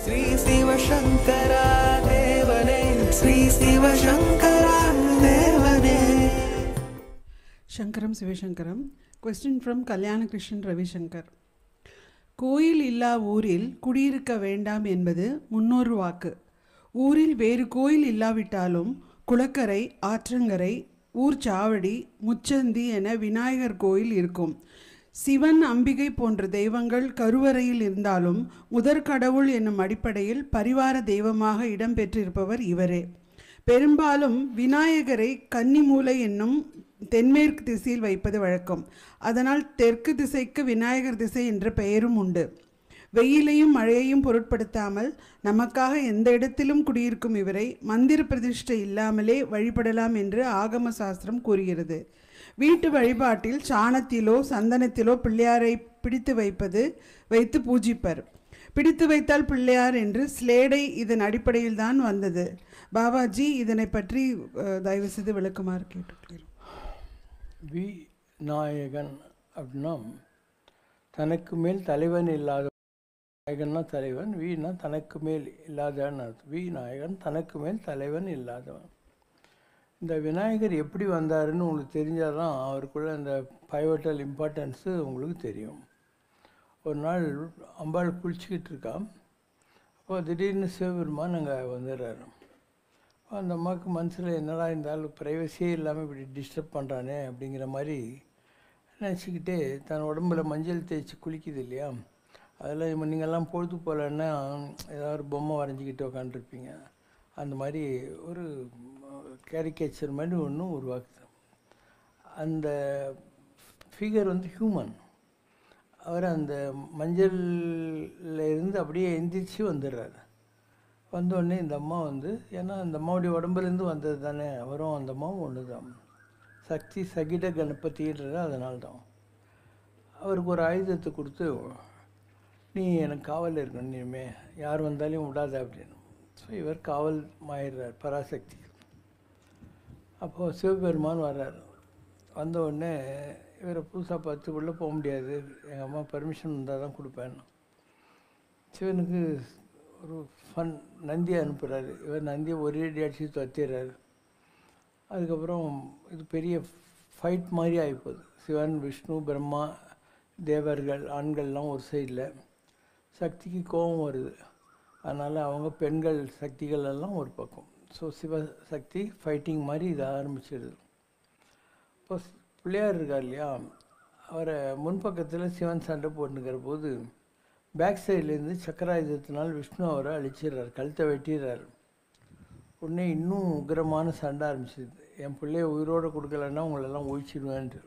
ஸ்ரீ சிவசங்கரா தேவனே, ஸ்ரீ சிவசங்கரா தேவனே. சங்கரம் சிவசங்கரம். Question from Kalyana Krishnan Ravishankar. கோயில் இல்லா ஊரில் குடியிருக்க வேண்டாம் என்பது முன்னோர் வாக்கு. ஊரில் வேறு கோயில் இல்லாவிட்டாலும் குளக்கரை, ஆற்றங்கரை, ஊர் சாவடி, முச்சந்தி என விநாயகர் கோயில் இருக்கும். சிவன், அம்பிகை போன்ற தெய்வங்கள் கருவறையில் இருந்தாலும் முதற்கடவுள் என்னும் அடிப்படையில் பரிவார தெய்வமாக இடம்பெற்றிருப்பவர் இவரே. பெரும்பாலும் விநாயகரை கன்னிமூலை என்னும் தென்மேற்கு திசையில் வைப்பது வழக்கம். அதனால் தெற்கு திசைக்கு விநாயகர் திசை என்ற பெயரும் உண்டு. வெயிலையும் மழையையும் பொருட்படுத்தாமல் நமக்காக எந்த இடத்திலும் குடியிருக்கும் இவரை மந்திர பிரதிஷ்டை இல்லாமலே வழிபடலாம் என்று ஆகம சாஸ்திரம் கூறுகிறது. வீட்டு வழிபாட்டில் சாணத்திலோ சந்தனத்திலோ பிள்ளையாரை பிடித்து வைத்து பூஜிப்பர். பிடித்து வைத்தால் பிள்ளையார் என்று ஸ்லேடை இதன் அடிப்படையில் தான் வந்தது. பாபாஜி இதனை பற்றி தயவு செய்து விளக்குமாறு கேட்டுக்கிறோம். விநாயகன் அப்படின்னா தனக்கு மேல் தலைவன் இல்லாத, நாயகன்னா தலைவன், வீணா தனக்கு மேல் இல்லாதவன். விநாயகன் தனக்கு மேல் தலைவன் இல்லாதவன். இந்த விநாயகர் எப்படி வந்தாருன்னு உங்களுக்கு தெரிஞ்சால் தான் அவருக்குள்ள அந்த பைவட்டல் இம்பார்ட்டன்ஸு உங்களுக்கு தெரியும். ஒரு நாள் அம்பாள் குளிச்சுக்கிட்டு இருக்கான். அப்போ திடீர்னு சிவபெருமான் அங்கே வந்துடுறாரு. அந்த அம்மாவுக்கு மனசில் என்னடா இருந்தாலும் ப்ரைவசியே இல்லாமல் இப்படி டிஸ்டர்ப் பண்ணுறானே அப்படிங்கிற மாதிரி நினச்சிக்கிட்டே தன் உடம்புல மஞ்சள் தேய்ச்சி குளிக்குது இல்லையா, அதில் நீங்கள்லாம் பொழுது போகலன்னா ஏதாவது ஒரு பொம்மை வரைஞ்சிக்கிட்டு உக்காண்டிருப்பீங்க. அந்த மாதிரி ஒரு கேரிகேச்சர் மாதிரி ஒன்று உருவாக்குது. அந்த ஃபிகர் வந்து ஹியூமன். அவர் அந்த மஞ்சளில் இருந்து அப்படியே எந்திரிச்சு வந்துடுறாரு. வந்தோடனே இந்த அம்மா வந்து, ஏன்னா அந்த அம்மாவுடைய உடம்புலேருந்து வந்தது தானே, அவரும் அந்த அம்மாவும் ஒன்று தான். சக்தி சகிட கணபதின்றது அதனால்தான். அவருக்கு ஒரு ஆயுதத்தை கொடுத்து, நீ எனக்கு காவல் இருக்கணும், இனிமே யார் வந்தாலும் விடாத அப்படின்னு. ஸோ இவர் காவல் மாயிடுறார் பராசக்தி. அப்போது சிவபெருமான் வர்றார். வந்த உடனே இவரை புதுசாக பார்த்து உள்ளே போக முடியாது, எங்கள் அம்மா பர்மிஷன் இருந்தால் தான் கொடுப்பேன். சிவனுக்கு ஒரு ஃபன், நந்தியை அனுப்புகிறாரு. இவர் நந்தியை ஒரே அடிச்சு துரத்திடுறாரு. அதுக்கப்புறம் இது பெரிய ஃபைட் மாதிரி ஆகிப்போகுது. சிவன், விஷ்ணு, பிரம்மா, தேவர்கள், ஆண்கள்லாம் ஒரு சைடில். சக்திக்கு கோபம் வருது. அதனால் அவங்க பெண்கள் சக்திகள் எல்லாம் ஒரு பக்கம். ஸோ சிவசக்தி ஃபைட்டிங் மாதிரி இதை ஆரம்பிச்சிடுது. இப்போ பிள்ளையார் இருக்கார் இல்லையா, அவரை முன்பக்கத்தில் சிவன் சண்டை போட்டுக்கிற போது பேக் சைட்லேருந்து சக்கராயுதத்தினால் விஷ்ணு அவரை அழிச்சிடுறார், கழுத்தை வெட்டிடுறார். உடனே இன்னும் உக்கிரமான சண்டை ஆரம்பிச்சிது. என் பிள்ளைய உயிரோடு கொடுக்கலன்னா உங்களெல்லாம் ஒழிச்சிடுவேன்ட்டு.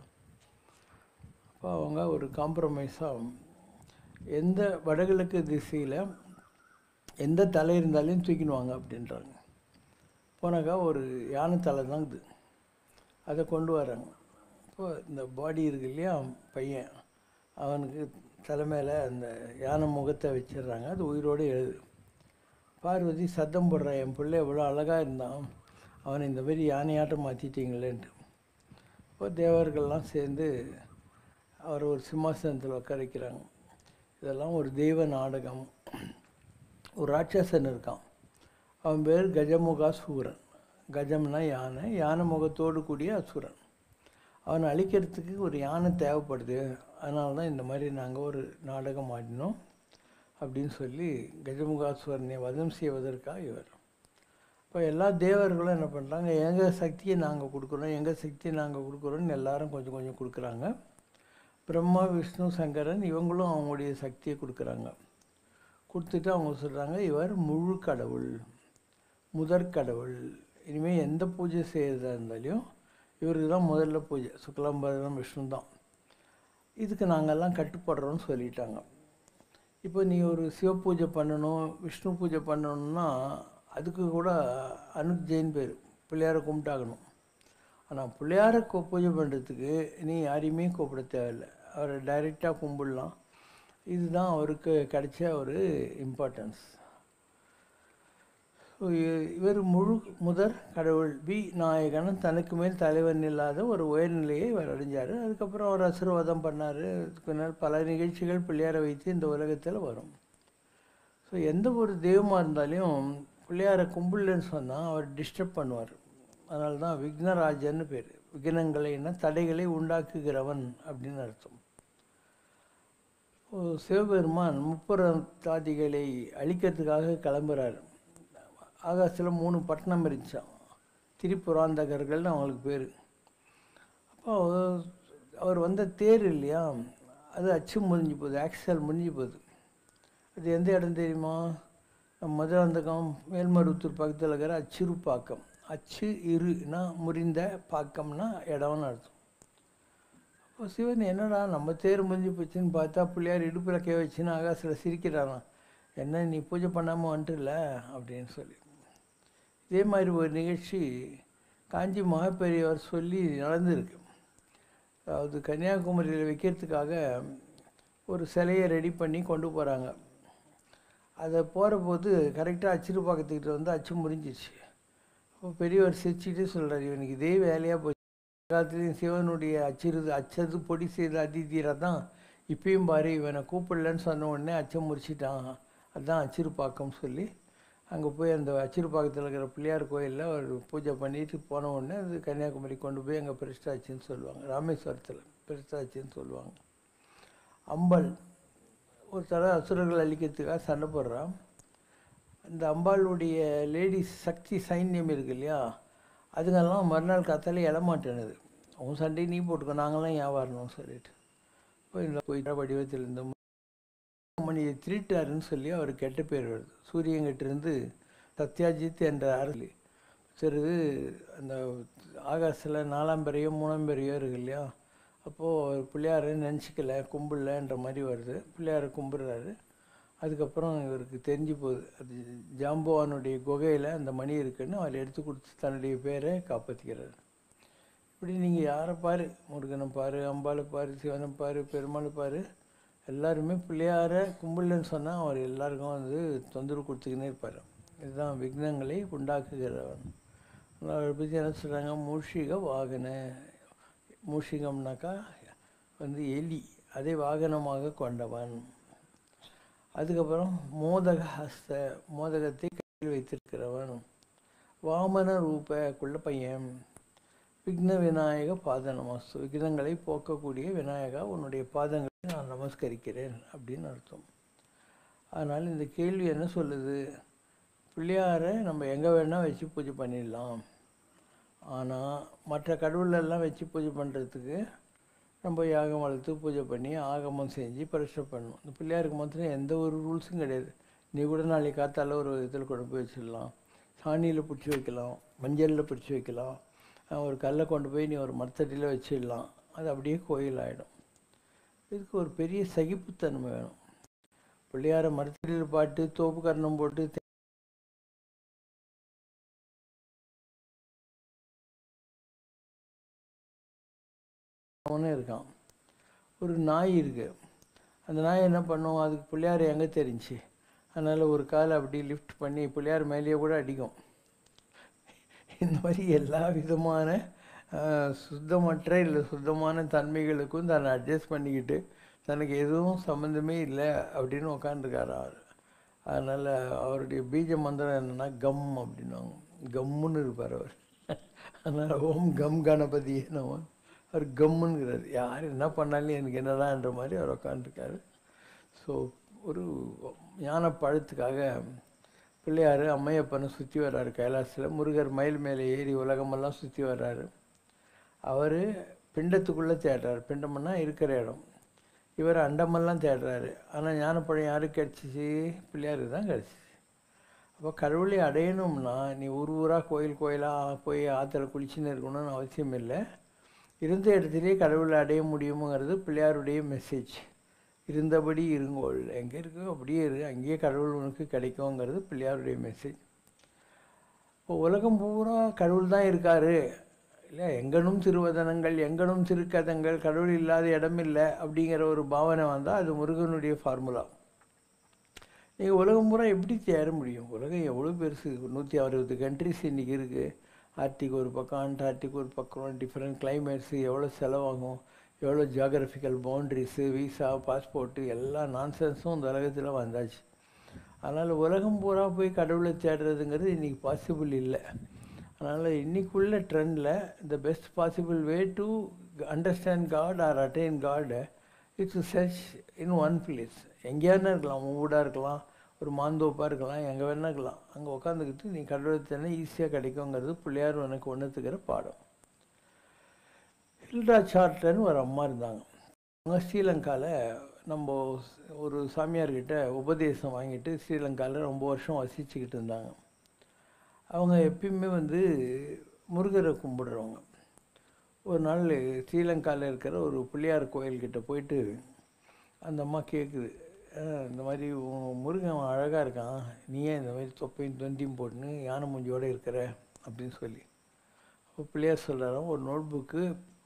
அப்போ அவங்க ஒரு காம்ப்ரமைஸாக எந்த வடகிழக்கு திசையில் எந்த தலை இருந்தாலும் தூக்கிடுவாங்க அப்படின்றாங்க. போனாக்கா ஒரு யானை தலை தான் இது, அதை கொண்டு வராங்க. இப்போ இந்த பாடி இருக்கு இல்லையா, பையன், அவனுக்கு தலைமையில் அந்த யானை முகத்தை வச்சிடுறாங்க. அது உயிரோடு எழுது. பார்வதி சத்தம் போடுறான், என் பிள்ளை எவ்வளோ அழகாக இருந்தான், அவனை இந்த மாதிரி யானையாட்டம் மாற்றிட்டீங்களேன்ட்டு. இப்போ தேவர்கள்லாம் சேர்ந்து அவரை ஒரு சிம்மாசனத்தில் உட்கார வைக்கிறாங்க. இதெல்லாம் ஒரு தெய்வ நாடகம். ஒரு ராட்சசன் இருக்கான், அவன் பேர் கஜமுகாசூரன். கஜம்னா யானை, யானை முகத்தோடு கூடிய அசுரன். அவனை அழிக்கிறதுக்கு ஒரு யானை தேவைப்படுது, அதனால தான் இந்த மாதிரி நாங்கள் ஒரு நாடகம் ஆடினோம் அப்படின்னு சொல்லி கஜமுகாசுரனை வதம் செய்வதற்காக இவர். இப்போ எல்லா தேவர்களும் என்ன பண்ணுறாங்க, எங்கள் சக்தியை நாங்கள் கொடுக்குறோம், எங்கள் சக்தியை நாங்கள் கொடுக்குறோன்னு எல்லாரும் கொஞ்சம் கொஞ்சம் கொடுக்குறாங்க. பிரம்மா, விஷ்ணு, சங்கரன் இவங்களும் அவங்களுடைய சக்தியை கொடுக்குறாங்க. கொடுத்துட்டு அவங்க சொல்கிறாங்க, இவர் முழு கடவுள், முதற்கடவுள். இனிமேல் எந்த பூஜை செய்கிறதா இருந்தாலும் இவருக்கு தான் முதல்ல பூஜை. சுக்லாம்பரம் விஷ்ணு தான். இதுக்கு நாங்கள்லாம் கட்டுப்படுறோன்னு சொல்லிட்டாங்க. இப்போ நீ ஒரு சிவ பூஜை பண்ணணும், விஷ்ணு பூஜை பண்ணணுன்னா அதுக்கு கூட அனுக் ஜெயின் பேர், பிள்ளையாரை கும்பிட்டாகணும். ஆனால் பிள்ளையாரை பூஜை பண்ணுறதுக்கு நீ யாரையுமே கூப்பிட தேவையில்லை, அவரை டைரெக்டாக கும்பிடலாம். இதுதான் அவருக்கு கிடைச்ச ஒரு இம்பார்ட்டன்ஸ். இவர் முதற் கடவுள் விநாயகன் தனக்கு மேல் தலைவன் இல்லாத ஒரு உயர்நிலையை இவர் அடைஞ்சார். அதுக்கப்புறம் அவர் அசுரவாதம் பண்ணார். அதுக்கு மேல் பல நிகழ்ச்சிகள் பிள்ளையாரை வைத்து இந்த உலகத்தில் வரும். ஸோ எந்த ஒரு தெய்வமாக இருந்தாலும் பிள்ளையாரை கும்பிடலன்னு சொன்னால் அவர் டிஸ்டர்ப் பண்ணுவார். அதனால தான் விக்னராஜன்னு பேர். விக்னங்களைன்னா தடைகளை உண்டாக்குகிறவன் அப்படின்னு அர்த்தம். சிவபெருமான் முப்புறத்தாதிகளை அழிக்கிறதுக்காக கிளம்புறாரு. ஆகாசத்தில் 3 பட்டணம் இருந்துச்சான். திரிபுராந்தகர்கள்னு அவங்களுக்கு பேர். அப்போ அவர் வந்த தேர் இல்லையா, அது அச்சு முறிஞ்சு போகுது, ஆக்சல் முறிஞ்சு போகுது. அது எந்த இடம் தெரியுமா? மதுராந்தகம் மேல்மருவத்தூர் பக்கத்தில் இருக்கிற அச்சிறுப்பாக்கம். அச்சு இருனா முறிந்த, பாக்கம்னா இடம்னு அர்த்தம். அப்போ சிவன் என்னடா நம்ம தேர் முறிஞ்சு போச்சுன்னு பார்த்தா பிள்ளையார் இடுப்பில் கை வச்சுன்னு ஆகாசில் சிரிக்கிறாராம். என்ன நீ பூஜை பண்ணாமல் வந்துட்டுல அப்படின்னு சொல்லி. இதே மாதிரி ஒரு நிகழ்ச்சி காஞ்சி மகாபெரியவர் சொல்லி நடந்திருக்கு. அதாவது கன்னியாகுமரியில் வைக்கிறதுக்காக ஒரு சிலையை ரெடி பண்ணி கொண்டு போகிறாங்க. அதை போகிற போது கரெக்டாக அச்சிறுப்பாக்கத்துக்கிட்ட வந்து அச்சு முறிஞ்சிச்சு. அப்போ பெரியவர் சிரிச்சுட்டு சொல்கிறார், இவனுக்கு இதே வேலையாக போச்சு. காலத்துலேயும் சிவனுடைய அச்சது பொடி செய்த அதிதீரை தான் இப்பயும் பாரு, இவனை கூப்பிடலன்னு சொன்ன உடனே அச்சம் முறிச்சிட்டான், அதுதான் அச்சிறுப்பாக்கம் சொல்லி அங்கே போய் அந்த அச்சிறுப்பாக்கத்தில் இருக்கிற பிள்ளையார் கோயிலில் ஒரு பூஜை பண்ணிட்டு போன உடனே அது கன்னியாகுமரி கொண்டு போய் அங்கே பிரஷ்டாச்சின்னு சொல்லுவாங்க. ராமேஸ்வரத்தில் பிரஷ்டாச்சின்னு சொல்லுவாங்க. அம்பாள் ஒரு தடவை அசுரர்கள் அழிக்கிறதுக்காக சண்டை போடுறான். அந்த அம்பாளுடைய லேடிஸ் சக்தி சைன்யம் இருக்கு இல்லையா, அதுங்கெல்லாம் மறுநாள் காத்தாலே எழமாட்டேனுது. அவன் சண்டையை நீ போட்டுக்கோ, நாங்களாம் ஏன் வரணும்னு சொல்லிட்டு போய் வடிவத்தில் இந்த மணியை திருட்டாருன்னு சொல்லி அவர் கெட்ட பேர் வருது. சூரியங்கிட்டிருந்து சத்யாஜித் என்ற அரசு சிறிது அந்த ஆகாசில் 4ஆம் பெறையோ 3ஆம் பெறையோ இருக்கு இல்லையா, அப்போது பிள்ளையாரை நினச்சிக்கல, கும்பிடலன்ற மாதிரி வருது. பிள்ளையாரை கும்பிட்றாரு. அதுக்கப்புறம் இவருக்கு தெரிஞ்சு போகுது அது ஜாம்பவானுடைய குகையில் அந்த மணி இருக்குன்னு அவர் எடுத்து கொடுத்து தன்னுடைய பேரை காப்பாற்றிக்கிறார். இப்படி நீங்கள் யாரை பாரு, முருகனை பாரு, அம்பாளை பாரு, சிவனை பாரு, பெருமாளை பாரு, எல்லாருமே பிள்ளையாரை கும்பிடலன்னு சொன்னால் அவர் எல்லாருக்கும் வந்து தொந்தரவு கொடுத்துக்கினே இருப்பார். இதுதான் விக்னங்களை உண்டாக்குகிறவன். அவரை பற்றி என்ன சொல்கிறாங்க? மூஷிக வாகன. மூஷிகம்னாக்கா வந்து எலி, அதை வாகனமாக கொண்டவன். அதுக்கப்புறம் மோதக ஹஸ்த, மோதகத்தை கையில் வைத்திருக்கிறவன். வாமன ரூப, குள்ள பையன். விக்ன விநாயக பாதநமஸ்து, விக்னங்களை போக்கக்கூடிய விநாயகா உன்னுடைய பாதங்களை நான் நமஸ்கரிக்கிறேன் அப்படின்னு அர்த்தம். அதனால் இந்த கேள்வி என்ன சொல்லுது? பிள்ளையாரை நம்ம எங்கே வேணால் வச்சு பூஜை பண்ணிடலாம், ஆனால் மற்ற கடவுளெல்லாம் வச்சு பூஜை பண்ணுறதுக்கு நம்ம யாகம் வளர்த்து பூஜை பண்ணி ஆகமம் செஞ்சு பரிசு பண்ணணும். இந்த பிள்ளையாருக்கு மாத்திரம் எந்த ஒரு ரூல்ஸும் கிடையாது. நீ கூட நாளைக்கு காத்தால ஒரு இதில் கொண்டு போய் வச்சிடலாம், சாணியில் பிடிச்சி வைக்கலாம், மஞ்சளில் பிடிச்சி வைக்கலாம், ஒரு கல்லை கொண்டு போய் நீ ஒரு மரத்தடியில் வச்சிடலாம், அது அப்படியே கோயில் ஆகிடும். இதுக்கு ஒரு பெரிய சகிப்புத்தன்மை வேணும். பிள்ளையாரை மரத்தடியில் பாட்டு தோப்பு கரணம் போட்டு இருக்கான். ஒரு நாய் இருக்குது. அந்த நாய் என்ன பண்ணும்? அதுக்கு பிள்ளையார் எங்கே தெரிஞ்சு, அதனால் ஒரு காலை அப்படி லிஃப்ட் பண்ணி பிள்ளையார் மேலேயே கூட அடிக்கும். இந்த மாதிரி எல்லா விதமான சுத்தமற்ற இல்லை சுத்தமான தன்மைகளுக்கும் தன்னை அட்ஜஸ்ட் பண்ணிக்கிட்டு தனக்கு எதுவும் சம்மந்தமே இல்லை அப்படின்னு உக்காந்துருக்காரு அவர். அதனால் அவருடைய பீஜ மந்திரம் என்னென்னா கம் அப்படின்வாங்க. கம்முன்னு இருப்பார் அவர். அதனால் ஓம் கம் கணபதியே நம்ம அவர் கம்முன்னுங்கிறார். யார் என்ன பண்ணாலும் எனக்கு என்னடான்ற மாதிரி அவர் உக்காந்துருக்காரு. ஸோ ஒரு ஞான பழத்துக்காக பிள்ளையார் அம்மையப்பனை சுற்றி வர்றாரு கைலாசத்தில். முருகர் மயில் மேலே ஏறி உலகமெல்லாம் சுற்றி வர்றாரு. அவர் பிண்டத்துக்குள்ளே தேடுறாரு. பிண்டம்னா இருக்கிற இடம். இவர் அண்டமெல்லாம் தேடுறாரு. ஆனால் ஞானப்பழம் யாருக்கு கிடச்சிச்சு? பிள்ளையாருக்கு தான் கிடச்சிச்சு. அப்போ கடவுளை அடையணும்னா நீ ஊராக கோயில் கோயிலாக போய் ஆற்றுல குளிச்சுன்னு இருக்கணும்னு அவசியம் இல்லை. இருந்த இடத்துலேயே கடவுளை அடைய முடியுமுங்கிறது பிள்ளையாருடைய மெசேஜ். இருந்தபடி இருங்கோள், எங்கே இருக்கோ அப்படியே இரு, அங்கேயே கடவுள் உனக்கு கிடைக்குங்கிறது பிள்ளையாருடைய மெசேஜ். இப்போ உலகம் பூரா கடவுள் தான் இருக்கார் இல்லை, எங்கனும் திருவதனங்கள் எங்கனும் திருக்கதங்கள், கடவுள் இல்லாத இடம் இல்லை அப்படிங்கிற ஒரு பாவனை வந்தால் அது முருகனுடைய ஃபார்முலா. நீங்கள் உலகம் பூரா எப்படி தேர முடியும்? உலகம் எவ்வளோ பெருசு, 160 கண்ட்ரிஸ் இன்றைக்கி இருக்குது. ஆர்டிக் ஒரு பக்கம், அண்டார்டிக் ஒரு பக்கம், டிஃப்ரெண்ட் கிளைமேட்ஸு, எவ்வளோ செலவாகும், எவ்வளோ ஜியாகிரபிக்கல் பவுண்ட்ரிஸு, வீசா, பாஸ்போர்ட்டு, எல்லா நான்சென்ஸும் இந்த உலகத்தில் வந்தாச்சு. அதனால் உலகம் பூரா போய் கடவுளை தேடுறதுங்கிறது இன்றைக்கி பாசிபிள் இல்லை. அதனால் இன்றைக்குள்ள ட்ரெண்டில் the best possible way to understand God or attain God it's to search in one place. எங்கேயானா இருக்கலாம், ஊடாக இருக்கலாம், ஒரு மாந்தோப்பாக இருக்கலாம், எங்கே வேணா இருக்கலாம். அங்கே உட்காந்துக்கிட்டு நீ கடவுளை தேடினா ஈஸியாக கிடைக்குங்கிறது பிள்ளையார் எனக்கு ஒன்றுத்துக்கிற பாடம். ஹில்டா சார்ட்டர்னு ஒரு அம்மா இருந்தாங்க. அவங்க ஸ்ரீலங்காவில் நம்ம ஒரு சாமியார்கிட்ட உபதேசம் வாங்கிட்டு ஸ்ரீலங்காவில் ரொம்ப வருஷம் வசிச்சுக்கிட்டு இருந்தாங்க. அவங்க எப்பயுமே முருகரை கும்பிடுறவங்க. ஒரு நாள் ஸ்ரீலங்காவில் இருக்கிற ஒரு பிள்ளையார் கோயில்கிட்ட போயிட்டு அந்த அம்மா கேட்குது, இந்த மாதிரி முருகன் அழகாக இருக்கான், நீ ஏன் இந்த மாதிரி தொப்பையும் தொந்தியும் போட்டுன்னு யானை மூஞ்சியோடு இருக்கிற அப்படின்னு சொல்லி. அப்போ பிள்ளையார் சொல்கிறாராம், ஒரு நோட் புக்கு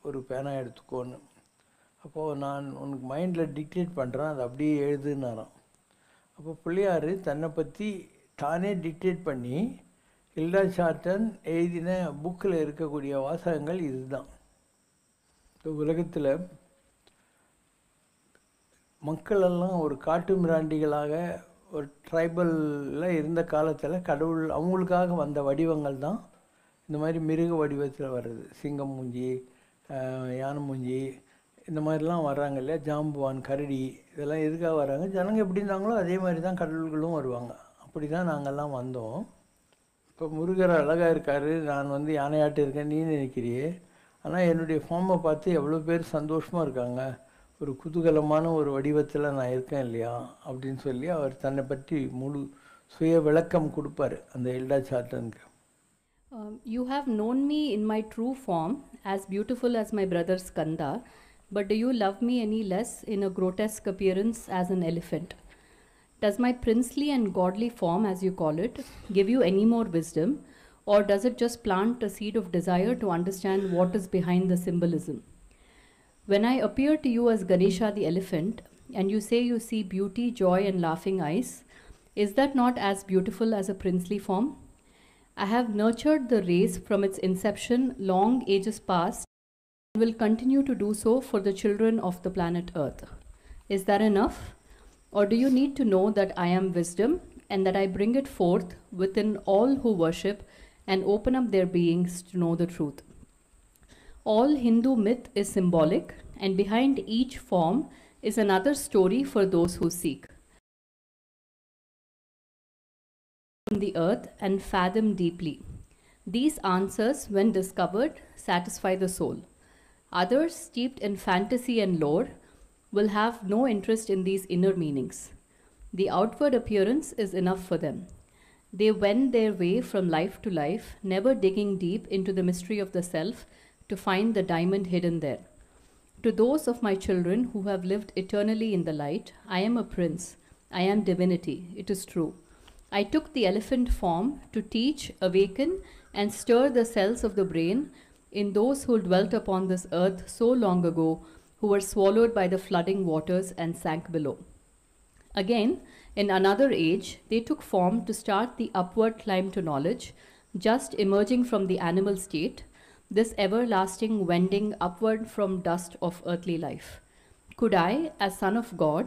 ஒரு பேனா எடுத்துக்கோன்னு. அப்போது நான் உனக்கு மைண்டில் டிக்டேட் பண்ணுறேன், அதை அப்படியே எழுதுன்னாராம். அப்போ பிள்ளையார் தன்னை பற்றி தானே டிக்டேட் பண்ணி ஹில்டா சார்ட்டன் எழுதின புக்கில் இருக்கக்கூடிய வாசகங்கள் இதுதான். இந்த உலகத்தில் மக்களெல்லாம் ஒரு காட்டு மிராண்டிகளாக ஒரு ட்ரைபலில் இருந்த காலத்தில் கடவுள் அவங்களுக்காக வந்த வடிவங்கள் தான் இந்த மாதிரி மிருக வடிவத்தில் வர்றது. சிங்கம் மூஞ்சி, யானை மூஞ்சி, இந்த மாதிரிலாம் வர்றாங்க இல்லையா, ஜாம்புவான், கரடி, இதெல்லாம் எதுக்காக வர்றாங்க? ஜனங்க எப்படி இருந்தாங்களோ அதே மாதிரி தான் கடவுள்களும் வருவாங்க. அப்படி தான் நாங்கள்லாம் வந்தோம். இப்போ முருகர் அழகாக இருக்கார், நான் யானையாட்டு இருக்கேன் நீ நினைக்கிறியே, ஆனால் என்னுடைய ஃபார்மை பார்த்து எவ்வளோ பேர் சந்தோஷமாக இருக்காங்க, ஒரு குதூகலமான ஒரு வடிவத்தில் நான் இருக்கேன் இல்லையா அப்படின்னு சொல்லி அவர் தன்னை பற்றி முழு சுய விளக்கம் கொடுப்பார் அந்த Hilda சார்ட்டனுக்கு. You have known me in my true form, as beautiful as my brother Skanda, but do you love me any less in a grotesque appearance as an elephant? Does my princely and godly form, as you call it, give you any more wisdom, or does it just plant a seed of desire to understand what is behind the symbolism? When I appear to you as Ganesha the elephant, and you say you see beauty, joy, and laughing eyes, is that not as beautiful as a princely form? I have nurtured the race from its inception long ages past and will continue to do so for the children of the planet Earth. Is that enough? Or do you need to know that I am wisdom and that I bring it forth within all who worship and open up their beings to know the truth? All Hindu myth is symbolic, and behind each form is another story for those who seek. From the earth and fathom deeply. These answers, when discovered, satisfy the soul. Others, steeped in fantasy and lore, will have no interest in these inner meanings. The outward appearance is enough for them. They wend their way from life to life, never digging deep into the mystery of the self to find the diamond hidden there. To those of my children who have lived eternally in the light, I am a prince. I am divinity. It is true. I took the elephant form to teach, awaken, and stir the cells of the brain in those who dwelt upon this earth so long ago, who were swallowed by the flooding waters and sank below. Again, in another age, they took form to start the upward climb to knowledge, just emerging from the animal state, this everlasting wending upward from dust of earthly life. Could I, as Son of God,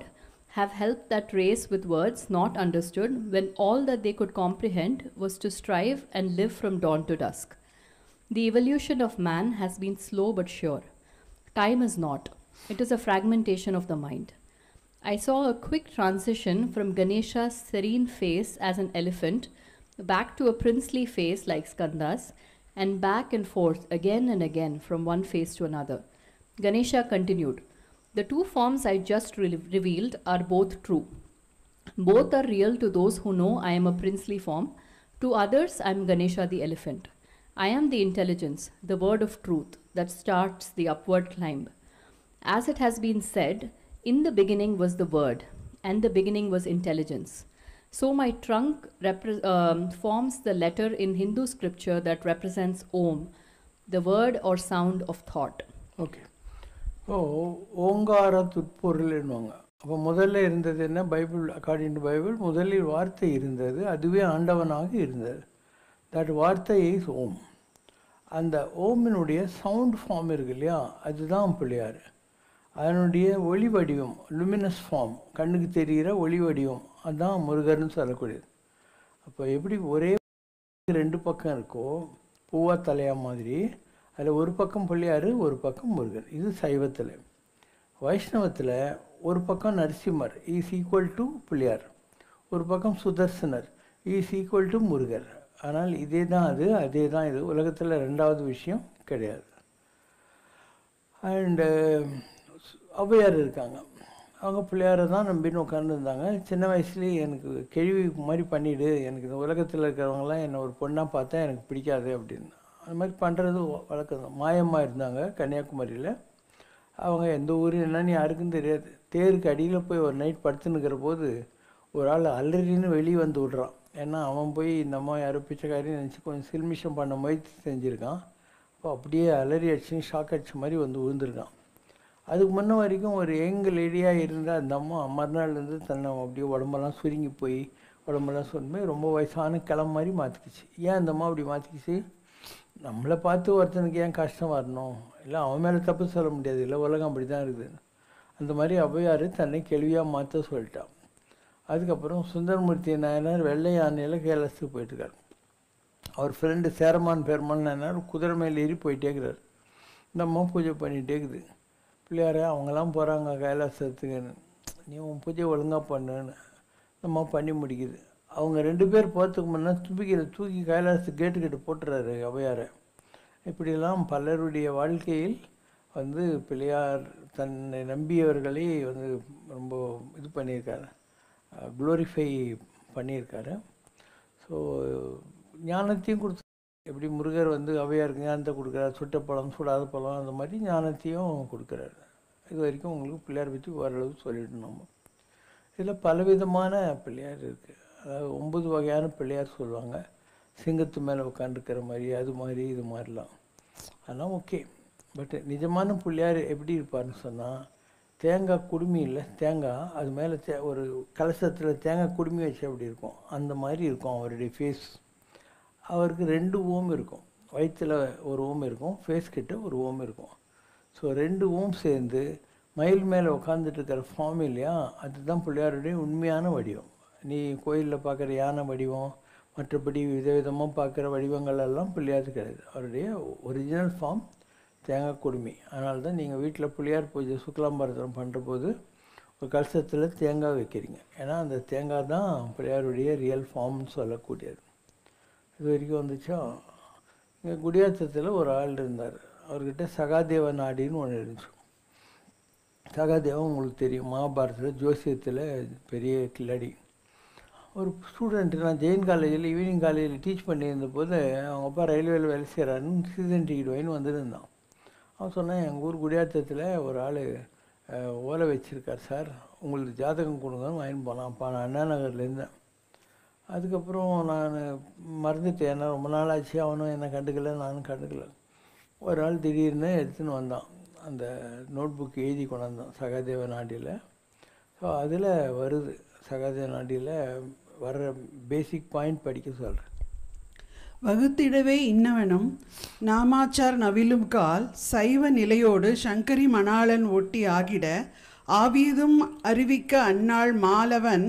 have helped that race with words not understood when all that they could comprehend was to strive and live from dawn to dusk? The evolution of man has been slow but sure. Time is not. It is a fragmentation of the mind. I saw a quick transition from Ganesha's serene face as an elephant back to a princely face like Skanda's, and back and forth again and again from one face to another. Ganesha continued, the two forms I just revealed are both true. Both are real to those who know I am a princely form. To others, I am Ganesha the elephant. I am the intelligence, the word of truth that starts the upward climb. As it has been said, in the beginning was the word, and the beginning was intelligence. So my trunk forms the letter in Hindu scripture that represents Om, the word or sound of thought. Okay. ஓங்கார துட்பொருள் என்னவாங்க. அப்போ முதல்ல இருந்தது என்ன? Bible, according to Bible முதலில் வார்த்தை இருந்தது, அதுவே ஆண்டவனாக இருந்தது. தட் வார்த்தை இஸ் ஓம். அந்த ஓமினுடைய சவுண்ட் ஃபார்ம் இருக்கு இல்லையா, அதுதான் பிள்ளையார். அதனுடைய ஒளி வடிவம், லுமினஸ் ஃபார்ம், கண்ணுக்கு தெரிகிற ஒளி வடிவம், அதுதான் முருகர்னு சொல்லக்கூடியது. அப்போ எப்படி ஒரே 2 பக்கம் இருக்கோ பூவா தலையா மாதிரி, அதில் ஒரு பக்கம் பிள்ளையார், ஒரு பக்கம் முருகர். இது சைவத்தில். வைஷ்ணவத்தில் ஒரு பக்கம் Narasimhar is equal to Pillaiyar, ஒரு பக்கம் Sudarshanar is equal to Murugar. ஆனால் இதே தான் அது, அதே தான் இது. உலகத்தில் 2வது விஷயம் கிடையாது. அண்டு ஔவையார் இருக்காங்க, அவங்க பிள்ளையாரை தான் நம்பின்னு உட்காந்துருந்தாங்க. சின்ன வயசுலேயே எனக்கு கேள்வி மாதிரி பண்ணிவிடு, எனக்கு இந்த உலகத்தில் இருக்கிறவங்களாம் என்னை ஒரு பொண்ணாக பார்த்தா எனக்கு பிடிக்காது அப்படின்னு. அது மாதிரி பண்ணுறது வழக்கம் தான். மாயம்மா இருந்தாங்க கன்னியாகுமரியில். அவங்க எந்த ஊர் என்னன்னு யாருக்கும் தெரியாது. தேருக்கு அடியில் போய் ஒரு நைட் படுத்துன்னுக்கிற போது ஒரு ஆள் அலறின்னு வெளியே வந்து விட்றான். ஏன்னா அவன் போய் இந்த அம்மா யாரோ பிச்சைக்காரின்னு நினச்சி கொஞ்சம் சில்மிஷம் பண்ண முயற்சி செஞ்சுருக்கான். அப்போ அப்படியே அலறி அடிச்சுன்னு ஷாக் அடிச்ச மாதிரி வந்து விழுந்துருக்கான். அதுக்கு முன்ன வரைக்கும் ஒரு யங் லேடியாக இருந்தால் அந்த அம்மா மறுநாள்லேருந்து தன்னை அப்படியே உடம்பெல்லாம் சுருங்கி போய் உடம்பெல்லாம் சுருங்கி ரொம்ப வயசான கிளம்ப மாதிரி மாற்றிக்கிச்சு. ஏன் அந்த அம்மா அப்படி மாற்றிக்கிச்சு? நம்மளை பார்த்து ஒருத்தனுக்கு ஏன் கஷ்டம் வரணும்? இல்லை அவன் மேலே தப்பு சொல்ல முடியாது, இல்லை உலகம் அப்படி தான் இருக்குது. அந்த மாதிரி ஔவையார் தன்னை கேள்வியாக மாற்ற சொல்லிட்டான். அதுக்கப்புறம் சுந்தரமூர்த்தி நாயனார் வெள்ளை யானையில் கைலாசத்துக்கு போயிட்டுருக்கார். அவர் ஃப்ரெண்டு சேரமான் பெருமான் நாயனார் குதிரை மேலே ஏறி போயிட்டே இருக்கிறார். இந்த அம்மா பூஜை பண்ணிகிட்டே இருக்குது. பிள்ளையாரே அவங்கெல்லாம் போகிறாங்க கைலாசத்துக்குன்னு, நீ உன் பூஜை ஒழுங்காக பண்ணுன்னு நம்ம பண்ணி முடிக்குது. அவங்க 2 பேர் போகிறதுக்கு முன்னே தூக்கி கைலாசத்துக்கு கேட்டுக்கிட்டு போட்டுறாரு ஔவையாரை. இப்படியெல்லாம் பலருடைய வாழ்க்கையில் வந்து பிள்ளையார் தன்னை நம்பியவர்களை வந்து ரொம்ப இது பண்ணியிருக்காரு, க்ளோரிஃபை பண்ணியிருக்காரு. ஸோ ஞானத்தையும் கொடுத்து, எப்படி முருகர் வந்து ஔவையாருக்கு ஞானத்தை கொடுக்குறாரு, சுட்ட பழம் சுடாத பழம், அந்த மாதிரி ஞானத்தையும் கொடுக்குறாரு. இது வரைக்கும் உங்களுக்கு பிள்ளையார் பற்றி ஓரளவு சொல்லிவிட்டோம். நம்ம இதில் பலவிதமான பிள்ளையார் இருக்குது. அதாவது 9 வகையான பிள்ளையார் சொல்லுவாங்க. சிங்கத்து மேலே உட்காந்துருக்கிற மாதிரி, அது மாதிரி, இது மாதிரிலாம். அதெல்லாம் ஓகே. பட் நிஜமான பிள்ளையார் எப்படி இருப்பார்னு சொன்னால், தேங்காய் குடுமி இல்லை, தேங்காய் அது மேலே ஒரு கலசத்தில் தேங்காய் குடுமி வச்சு அப்படி இருக்கும், அந்த மாதிரி இருக்கும் அவருடைய ஃபேஸ். அவருக்கு 2 ஓம் இருக்கும். வயிற்றில் ஒரு ஓம் இருக்கும், ஃபேஸ் கிட்ட ஒரு ஓம் இருக்கும். ஸோ 2 ஓம் சேர்ந்து மயில் மேலே உட்காந்துட்டு இருக்கிற ஃபார்ம் இல்லையா, அதுதான் பிள்ளையாருடைய உண்மையான வடிவம். நீ கோயிலில் பார்க்குற யானை வடிவம், மற்றபடி விதவிதமாக பார்க்குற வடிவங்கள் எல்லாம் பிள்ளையார் கிடையாது. அவருடைய ஒரிஜினல் ஃபார்ம் தேங்காய் குடுமி. அதனால தான் நீங்கள் வீட்டில் பிள்ளையார் பூஜை சுக்லாம்பரதம் பண்ணுற போது ஒரு கலசத்தில் தேங்காய் வைக்கிறீங்க. ஏன்னா அந்த தேங்காய் தான் பிள்ளையாருடைய ரியல் ஃபார்ம்னு சொல்லக்கூடியது. இது வரைக்கும் வந்துச்சா? இங்கே குடியாத்தத்தில் ஒரு ஆள் இருந்தார். அவர்கிட்ட சகாதேவ நாடின்னு ஒன்று இருந்துச்சு. சகாதேவன் உங்களுக்கு தெரியும், மகாபாரதத்தில் ஜோசியத்தில் பெரிய கில்லாடி. ஒரு ஸ்டூடெண்ட்டு, நான் ஜெயின் காலேஜில் ஈவினிங் காலேஜில் டீச் பண்ணியிருந்த போது அவங்க அப்பா ரயில்வேயில் வேலை செய்கிறாருன்னு சீசன் டிக்கெட் வாங்கி வந்துருந்தான். அவன் சொன்னான், எங்கள் ஊர் குடியாத்தத்தில் ஒரு ஆள் ஓலை வச்சுருக்கார் சார், உங்களுக்கு ஜாதகம் கொடுங்கன்னு வாங்கிட்டு போனான். அப்போ நான் அண்ணா நகரில் இருந்தேன். அதுக்கப்புறம் நான் மறந்துட்டேன், ஏன்னா ரொம்ப நாள் ஆச்சு. அவனும் என்னை கண்டுக்கலை, நானும் கண்டுக்கலை. ஒரு நாள் திடீர்னு எடுத்துன்னு வந்தான், அந்த நோட் புக் எழுதி கொண்டாந்தான் சகாதேவ நாடியில். ஸோ அதில் வருது, சகாதேவ நாடியில் வர்ற பேசிக் பாயிண்ட் படிக்க சொல்கிறேன். வகுத்திடவே இன்னவனும் நாமாச்சார் நவிலும் கால் சைவ நிலையோடு சங்கரி மணாளன் ஒட்டி ஆகிட ஆவியதும் அறிவிக்க அந்நாள் மாலவன்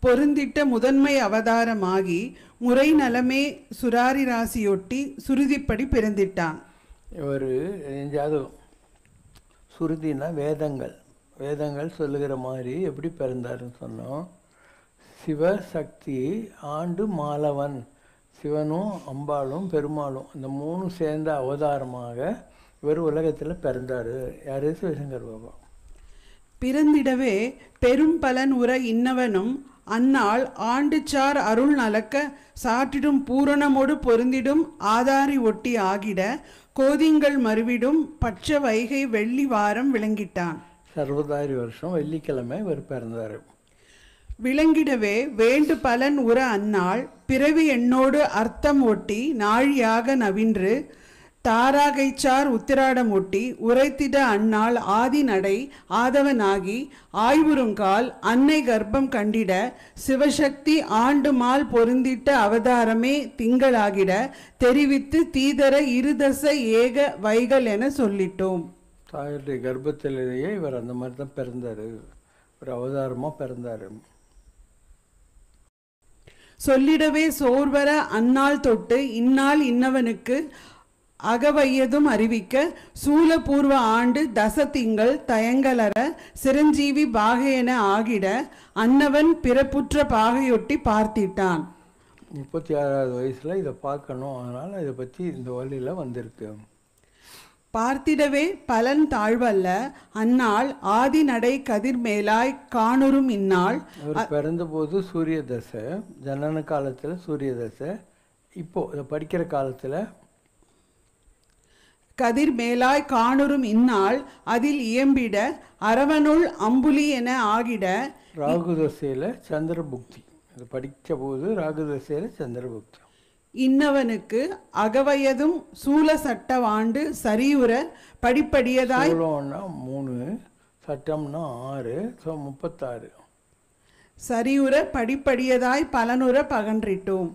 பொருந்திட்ட முதன்மை அவதாரமாகி முறை நலமே சுராரி ராசியொட்டி சுருதிப்படி பிறந்திட்டான். ஒரு ஜாதகம், சுருதினா வேதங்கள், வேதங்கள் சொல்லுகிற மாதிரி எப்படி பிறந்தாருன்னு சொன்னோம். சிவசக்தி ஆண்டு மாலவன், சிவனும் அம்பாளும் பெருமாளும் இந்த 3 சேர்ந்த அவதாரமாக இவர் உலகத்தில் பிறந்தார். யார்? சிவசங்கர் பாபா. பிறந்திடவே பெரும் பலன் உற இன்னவனும் அந்நாள் ஆண்டுச்சார் அருள் நலக்க சாற்றிடும் பூரணமோடு பொருந்திடும் ஆதாரி ஒட்டி ஆகிட கோதிங்கள் மறுவிடும் பட்ச வைகை வெள்ளி வாரம் விளங்கிட்டான். சர்வதாரி வருஷம் வெள்ளிக்கிழமை இவர் பிறந்தார். விளங்கிடவே வேண்டு பலன் உற அந்நாள் பிறவி எண்ணோடு அர்த்தம் ஒட்டி நாழியாக நவின்று தாராகைச்சார் உத்திராடம் ஒட்டி உரைத்திட அந்நாள் ஆதி நடை ஆதவனாகி ஆய்வுறுங்கால் அன்னை கர்ப்பம் கண்டிட சிவசக்தி ஆண்டு மால் பொருந்திட்ட அவதாரமே திங்களாகிட தெரிவித்து தீதர இருதச ஏக வைகள் என சொல்லிட்டோம். தாயுடைய கர்ப்பத்திலேயே இவர் அந்த மாதிரி தான் பிறந்தார், ஒரு அவதாரமாக பிறந்தார். சொல்லிடவே சோர்வர அந்நாள் தொட்டு இந்நாள் இன்னவனுக்கு அகவையதும் அறிவிக்க சூலபூர்வ ஆண்டு தசதிங்கள் தயங்கலர சிரஞ்சீவி பாகையென ஆகிட அன்னவன் பிறப்புற்ற பாகையொட்டி பார்த்திட்டான். 36வது வயசில் இதை பார்க்கணும், அதனால் இதை பற்றி இந்த வழியில் வந்திருக்கு. பார்த்திடவே பலன் தாழ்வல்ல அந்நாள் ஆதி நடை கதிர்மேலாய் காணுறும் இந்நாள். அவர் பிறந்தபோது சூரிய தசை, ஜனன காலத்தில் சூரிய தசை, இப்போ இதை படிக்கிற காலத்தில் கதிர் மேலாய் காணுறும் இந்நாள் அதில் இயம்பிட அரவனுள் அம்புலி என ஆகிட. ராகு தசையில் சந்திரபுக்தி, இதை படித்த போது ராகு தசையில் சந்திரபுக்தி. இன்னவனுக்கு அகவயதும் சூல சட்டவாண்டு சரியுற படிப்படியதாய். சூலம்னா 3, சட்டம்னா 6, ஸோ 36. சரியுற படிப்படியதாய் பலனுற பகன்றிட்டோம்.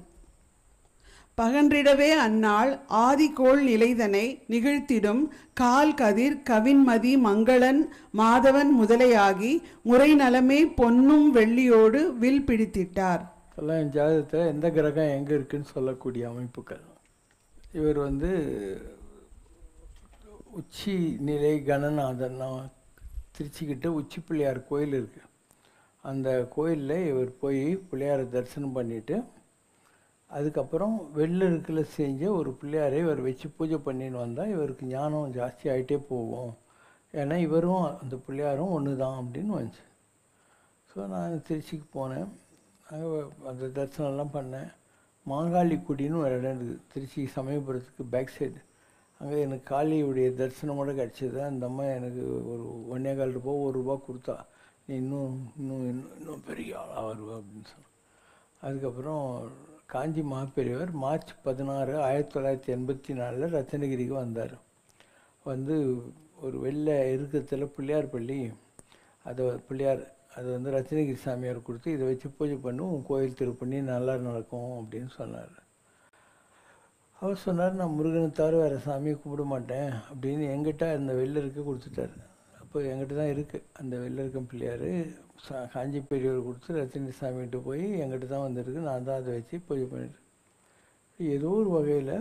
பகன்றிடவே அந்நாள் ஆதிகோள் நிலைதனை நிகழ்த்திடும் கால் கதிர் கவின்மதி மங்களன் மாதவன் முதலையாகி முறை நலமே பொன்னும் வெள்ளியோடு வில் பிடித்திட்டார். எல்லாம் என் ஜாதகத்தில் எந்த கிரகம் எங்கே இருக்குன்னு சொல்லக்கூடிய அமைப்புகள். இவர் உச்சி நிலை கணநாதன், திருச்சிக்கிட்ட உச்சி பிள்ளையார் கோயில் இருக்குது, அந்த கோயிலில் இவர் போய் பிள்ளையாரை தரிசனம் பண்ணிவிட்டு அதுக்கப்புறம் வெள்ளருக்கில் செஞ்ச ஒரு பிள்ளையாரை இவர் வச்சு பூஜை பண்ணின்னு வந்தால் இவருக்கு ஞானம் ஜாஸ்தி ஆகிட்டே போகும், ஏன்னா இவரும் அந்த பிள்ளையாரும் ஒன்று தான் அப்படின்னு வந்துச்சு. ஸோ நான் திருச்சிக்கு போனேன், அங்கே அந்த தரிசனம்லாம் பண்ணேன். மாங்காளிக்குடின்னு ஒரு இடம் இருக்குது திருச்சி சமயபுரத்துக்கு பேக் சைடு, அங்கே எனக்கு காளியுடைய தரிசனமோட கிடச்சிது. அந்த அம்மா எனக்கு ஒரு 1.25 ரூபா 1 ரூபா கொடுத்தா, நீ இன்னும் பெரிய ஆளாக வருவா அப்படின்னு சொன்னேன். அதுக்கப்புறம் காஞ்சி மகாபெரியவர் மார்ச் 16, 1984 ரத்னகிரிக்கு வந்தார். ஒரு வெள்ளை இறுக்கத்தில் பிள்ளையார் பள்ளி, பிள்ளையார் அது ரத்னகிரி சாமியார் கொடுத்து இதை வச்சு பூஜை பண்ணும், உன் கோயில் திருப்பணி நல்லா நடக்கும் அப்படின்னு சொன்னார். அவர் சொன்னார், நான் முருகனை தவிர வேறு சாமியை கும்பிட மாட்டேன் அப்படின்னு எங்கிட்ட அந்த வெள்ளருக்கு கொடுத்துட்டார். அப்போ எங்கிட்ட தான் இருக்குது அந்த வெள்ளருக்கம் பிள்ளையார், காஞ்சி பெரியவர் கொடுத்து ரத்தினி சாமிகிட்ட போய் எங்கிட்ட தான் வந்திருக்கு, நான் தான் அதை வச்சு பூஜை பண்ணிட்டு. ஏதோ ஒரு வகையில்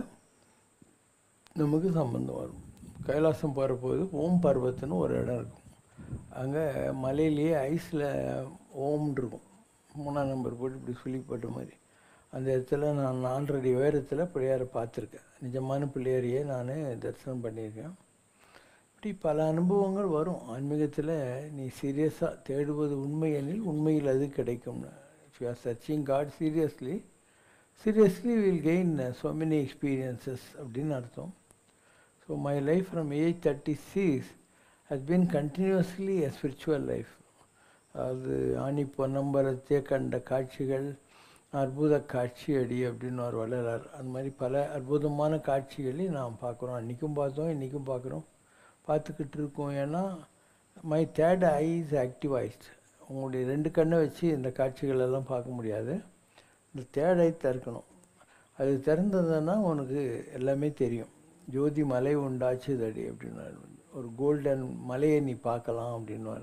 நமக்கு சம்பந்தம் வரும். கைலாசம் போகிற போது ஓம் பர்வத்துன்னு ஒரு இடம் இருக்கும், அங்கே மலையிலேயே ஐஸில் ஓம்னு இருக்கும், 3ஆம் நம்பர் போட்டு இப்படி சொல்லி போட்ட மாதிரி. அந்த இடத்துல நான் 4 அடி உயரத்தில் பிள்ளையாரை பார்த்துருக்கேன், நிஜமான பிள்ளையாரையே நான் தரிசனம் பண்ணியிருக்கேன். இப்படி பல அனுபவங்கள் வரும் ஆன்மீகத்தில். நீ சீரியஸாக தேடுவது உண்மை எனில் உண்மையில் அது கிடைக்கும்னு. If you are searching God seriously will gain so many experiences அப்படின்னு அர்த்தம். So my life from age 36 has been continuously a spiritual life. அது ஆணி பொன்னம்பலத்தே கண்ட காட்சிகள் அற்புத காட்சி அடி அப்படின்னு ஒரு வளரார். அந்த மாதிரி பல அற்புதமான காட்சிகளை நாம் பார்க்குறோம், அன்றைக்கும் பார்த்தோம், இன்றைக்கும் பார்த்துக்கிட்டு இருக்கோம். ஏன்னா மை தேர்ட் ஐ இஸ் ஆக்டிவைஸ்ட். உங்களுடைய 2 கண்ணை வச்சு இந்த காட்சிகளெல்லாம் பார்க்க முடியாது, இந்த தேர்ட் ஐ திறக்கணும். அது திறந்ததுன்னா உனக்கு எல்லாமே தெரியும். ஜோதி மலை உண்டாச்சுதடி அப்படின்னு ஒரு கோல்டன் மலையை நீ பார்க்கலாம் அப்படின்னு.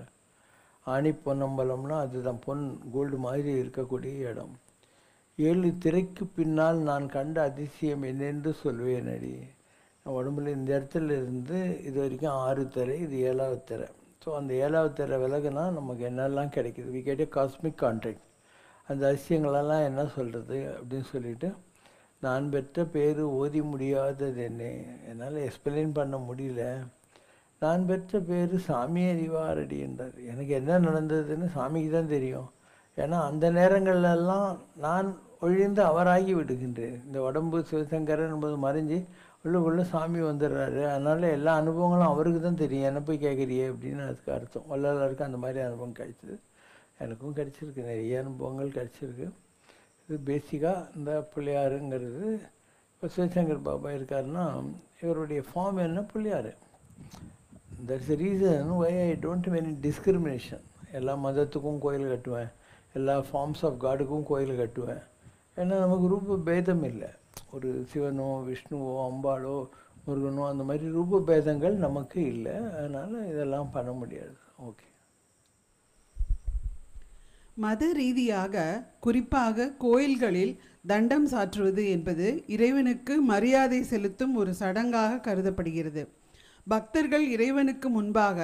ஆணி பொன்னம்பலம்னா அதுதான், பொன் கோல்டு மாதிரி இருக்கக்கூடிய இடம். 7 திரைக்கு பின்னால் நான் கண்ட அதிசயம் என்னென்று சொல்வேனடி. உடம்புல இந்த இடத்துல இருந்து இது வரைக்கும் 6 திரை, இது 7வது திரை. ஸோ அந்த 7வது திரை விலகுனா நமக்கு என்னெல்லாம் கிடைக்கிது, we get a cosmic contract. அந்த அதிசயங்களெல்லாம் என்ன சொல்கிறது அப்படின்னு சொல்லிட்டு, நான் பெற்ற பேர் ஓதி முடியாதது என்ன, என்னால் எக்ஸ்பிளைன் பண்ண முடியல. நான் பெற்ற பேர் சாமி அறிவாரடி என்றார். எனக்கு என்ன நடந்ததுன்னு சாமிக்கு தான் தெரியும். ஏன்னா அந்த நேரங்கள்லாம் நான் ஒழிந்து அவராகி விடுகின்றேன். இந்த உடம்பு சிவசங்கரன் என்பது மறைஞ்சி உள்ளுக்குள்ளே சாமி வந்துடுறாரு. அதனால் எல்லா அனுபவங்களும் அவருக்கு தான் தெரியும், என்ன போய் கேட்குறியே அப்படின்னு அதுக்கு அர்த்தம். வள்ளலாருக்கு அந்த மாதிரி அனுபவம் கிடைச்சிது, எனக்கும் கிடச்சிருக்கு, நிறைய அனுபவங்கள் கிடச்சிருக்கு. இது பேசிக்காக இந்த பிள்ளையாருங்கிறது. இப்போ சிவசங்கர் பாபா இருக்காருன்னா இவருடைய ஃபார்ம் என்ன, Pillaiyar. That's the reason why I don't have any discrimination. எல்லா மதத்துக்கும் கோயில் கட்டுவேன், எல்லா ஃபார்ம்ஸ் ஆஃப் காடுக்கும் கோயில் கட்டுவேன். ஏன்னா நமக்கு ரூப பேதம் இல்லை. ஒரு சிவனோ விஷ்ணுவோ அம்பாளோ முருகனோ அந்த மாதிரி ரூப பேதங்கள் நமக்கு இல்லை. அதனால் இதெல்லாம் பண்ண முடியாது. ஓகே. மத ரீதியாக குறிப்பாக கோயில்களில் தண்டம் சாற்றுவது என்பது இறைவனுக்கு மரியாதை செலுத்தும் ஒரு சடங்காக கருதப்படுகிறது. பக்தர்கள் இறைவனுக்கு முன்பாக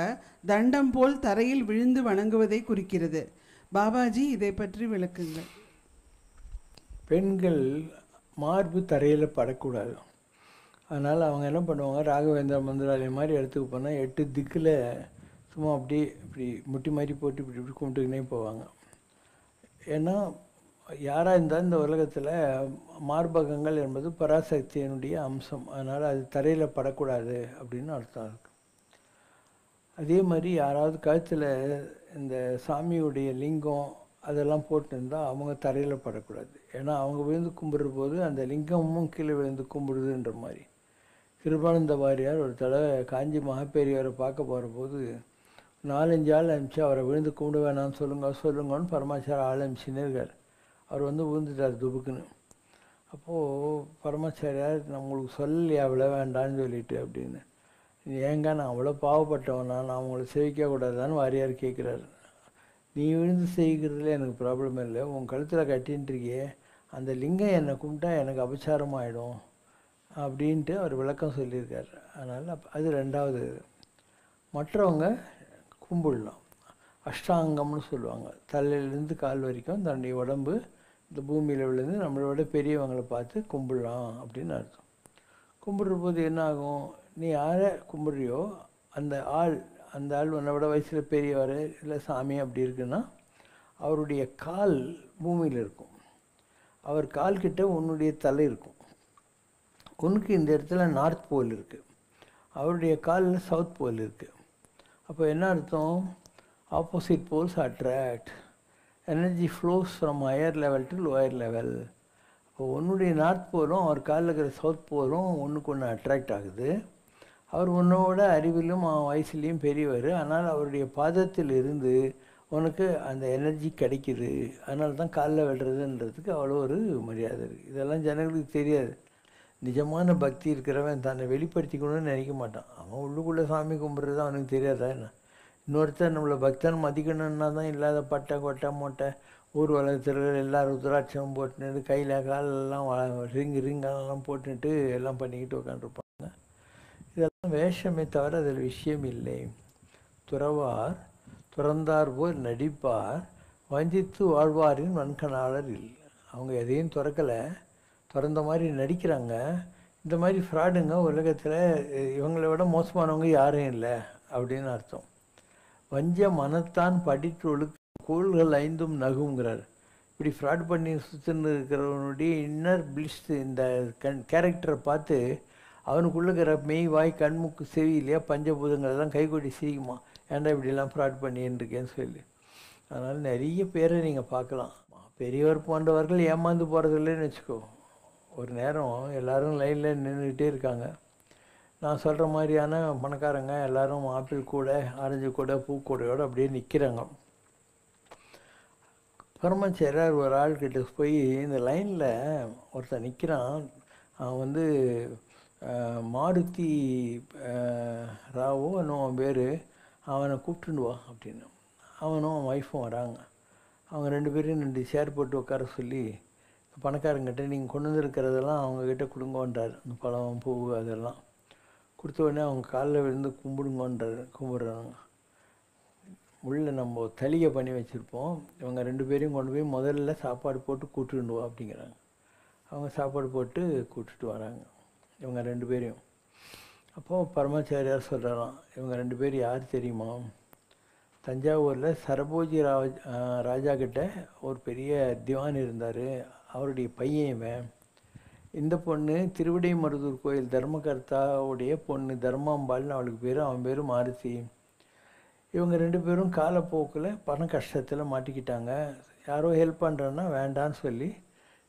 தண்டம் போல் தரையில் விழுந்து வணங்குவதை குறிக்கிறது. பாபாஜி இதை பற்றி விளக்குங்கள். பெண்கள் மார்பு தரையில் படக்கூடாது. அதனால் அவங்க என்ன பண்ணுவாங்க, ராகவேந்திர மந்திராலயம் மாதிரி இடத்துக்கு போனால் 8 திக்கில் சும்மா அப்படியே இப்படி முட்டி மாதிரி போட்டு இப்படி இப்படி கும்பிட்டுக்கினே போவாங்க. ஏன்னா யாராக இருந்தால் இந்த உலகத்தில் மார்பகங்கள் என்பது பராசக்தியினுடைய அம்சம். அதனால் அது தரையில் படக்கூடாது அப்படின்னு அர்த்தம் இருக்குது. அதே மாதிரி யாராவது கழுத்தில் இந்த சாமியுடைய லிங்கம் அதெல்லாம் போட்டுருந்தால் அவங்க தரையில் படக்கூடாது. ஏன்னா அவங்க விழுந்து கும்பிடுற போது அந்த லிங்கமும் கீழே விழுந்து கும்பிடுதுன்ற மாதிரி. கிருபானந்த வாரியார் ஒரு தடவை காஞ்சி மகாபெரியவரை பார்க்க போகிற போது 4-5 ஆள் அனுப்பிச்சு அவரை விழுந்து கும்பிட வேணாம்னு சொல்லுங்கன்னு பரமாச்சார ஆள் அனுப்பிச்சுன்னு இருக்கார். அவர் வந்து விழுந்துட்டார் துபுக்குன்னு. அப்போது பரமாச்சாரியார் நம்மளுக்கு சொல்லலையா அவ்வளோ வேண்டான்னு சொல்லிட்டு அப்படின்னு. ஏங்க நான் அவ்வளோ பாவப்பட்டவனா, நான் உங்களை சேவிக்கக்கூடாதான்னு வாரியார் கேட்குறாரு. நீ விழுந்து செய்கிறதுல எனக்கு ப்ராப்ளம் இல்லை, உன் கழுத்தில் கட்டின்ட்டுருக்கியே அந்த லிங்கம் என்னை கும்பிட்டா எனக்கு அபச்சாரமாயிடும் அப்படின்ட்டு அவர் விளக்கம் சொல்லியிருக்கார். அதனால் அது 2வது. மற்றவங்க கும்பிடலாம். அஷ்டாங்கம்னு சொல்லுவாங்க. தலையிலேருந்து கால் வரைக்கும் தன்னுடைய உடம்பு இந்த பூமியில் விழுந்து நம்மளோட பெரியவங்களை பார்த்து கும்பிடலாம் அப்படின்னு அர்த்தம். கும்பிடுற போது என்ன ஆகும், நீ யாரை கும்பிட்றியோ அந்த ஆள் உன்னை விட வயசில் பெரியவர் இல்லை சாமி அப்படி இருக்குன்னா அவருடைய கால் பூமியில் இருக்கும். அவர் கால்கிட்ட உன்னுடைய தலை இருக்கும். உனக்கு இந்த இடத்துல நார்த் போல் இருக்குது, அவருடைய காலில் சவுத் போல் இருக்குது. அப்போ என்ன அர்த்தம், opposite poles attract, energy flows from higher level to lower level. இப்போ உன்னுடைய நார்த் போலும் அவர் காலில் இருக்கிற சவுத் போலும் ஒன்றுக்கு ஒன்று அட்ராக்ட் ஆகுது. அவர் உன்னோட அறிவிலும் வயசுலேயும் பெரியவர். ஆனால் அவருடைய பாதத்தில் இருந்து உனக்கு அந்த எனர்ஜி கிடைக்கிது. அதனால தான் காலில் விடுறதுன்றதுக்கு அவ்வளோ ஒரு மரியாதை இருக்குது. இதெல்லாம் ஜனங்களுக்கு தெரியாது. நிஜமான பக்தி இருக்கிறவன் தன்னை வெளிப்படுத்திக்கணும்னு நினைக்க மாட்டான். அவன் உள்ளுக்குள்ளே சாமி கும்பிட்றது அவனுக்கு தெரியாதா என்ன? இன்னொருத்தர் நம்மளை பக்தன் மதிக்கணுன்னா தான் இல்லாத பட்டை கொட்டை மொட்டை ஊர்வலத்தில் எல்லோரும் ருத்ராட்சம் போட்டுட்டு கையில் காலெல்லாம் ரிங்கெல்லாம் போட்டுட்டு எல்லாம் பண்ணிக்கிட்டு உட்காந்துருப்பாங்க. இதெல்லாம் வேஷமே தவிர அதில் விஷயம் இல்லை. துறவார் துறந்தார் போல் நடிப்பார் வஞ்சித்து வாழ்வாரின் வன்கணாளர் இல்லை. அவங்க எதையும் துறக்கலை, திறந்த மாதிரி நடிக்கிறாங்க. இந்த மாதிரி ஃப்ராடுங்க உலகத்தில் இவங்களை விட மோசமானவங்க யாரும் இல்லை அப்படின்னு அர்த்தம். வஞ்ச மனத்தான் படித்து ஒழுக்க கோள்கள் 5 நகுங்கிறார். இப்படி ஃப்ராட் பண்ணி சுற்றுன்னு இருக்கிறவனுடைய இன்னர் பிளிஸ் இந்த கேரக்டரை பார்த்து அவனுக்குள்ள இருக்கிற மெய் வாய் கண்முக்கு செவி இல்லையா பஞ்சபூதங்களெல்லாம் கைகொடி சிரிக்குமா, ஏன்டா இப்படிலாம் ஃப்ராட் பண்ணின்னு இருக்கேன்னு சொல்லி. அதனால் நிறைய பேரை நீங்கள் பார்க்கலாம். பெரியவர் போன்றவர்கள் ஏமாந்து போகிறதில்லைன்னு வச்சுக்கோ. ஒரு நேரம் எல்லோரும் லைனில் நின்றுக்கிட்டே இருக்காங்க. நான் சொல்கிற மாதிரியான பணக்காரங்க எல்லோரும் ஆப்பிள் கூட ஆரஞ்சு கூட பூக்கூடையோடு அப்படியே நிற்கிறாங்க. பரமாச்சாரியார் ஒரு ஆள்கிட்ட போய் இந்த லைனில் ஒருத்தன் நிற்கிறான். அவன் வந்து மாருதி ராவோ அவன் பேர், அவனை கூப்பிட்டுன்னு வா அப்படின்னு. அவனும் அவன் ஒய்ஃபும் வராங்க. அவங்க 2 பேரையும் 2 சேர் போட்டு உட்கார சொல்லி பணக்காரங்கிட்ட நீங்கள் கொண்டு வந்துருக்கிறதெல்லாம் அவங்கக்கிட்ட கொடுங்கன்றார். அந்த பழம் பூ அதெல்லாம் கொடுத்த உடனே அவங்க காலில் விழுந்து கும்பிடுறாங்க. உள்ளே நம்ம தளிகை பண்ணி வச்சுருப்போம். இவங்க 2 பேரையும் கொண்டு போய் முதல்ல சாப்பாடு போட்டு கூட்டுண்டு வா அப்படிங்கிறாங்க. அவங்க சாப்பாடு போட்டு கூட்டுட்டு வராங்க இவங்க 2 பேரையும். அப்போது பரமாச்சாரியார் சொல்கிறாராம், இவங்க 2 பேர் யார் தெரியுமா? தஞ்சாவூரில் சரபோஜி ராஜா கிட்ட ஒரு பெரிய திவான் இருந்தார், அவருடைய பையன் இவன். இந்த பொண்ணு திருவிடைமருதூர் கோயில் தர்மகர்த்தாவுடைய பொண்ணு தர்மாம்பாள்னு அவளுக்கு பேர், அவன் பேர் மாருதி. இவங்க 2 பேரும் காலப்போக்கில் பண கஷ்டத்தில் மாட்டிக்கிட்டாங்க. யாரோ ஹெல்ப் பண்ணுறேன்னா வேண்டான்னு சொல்லி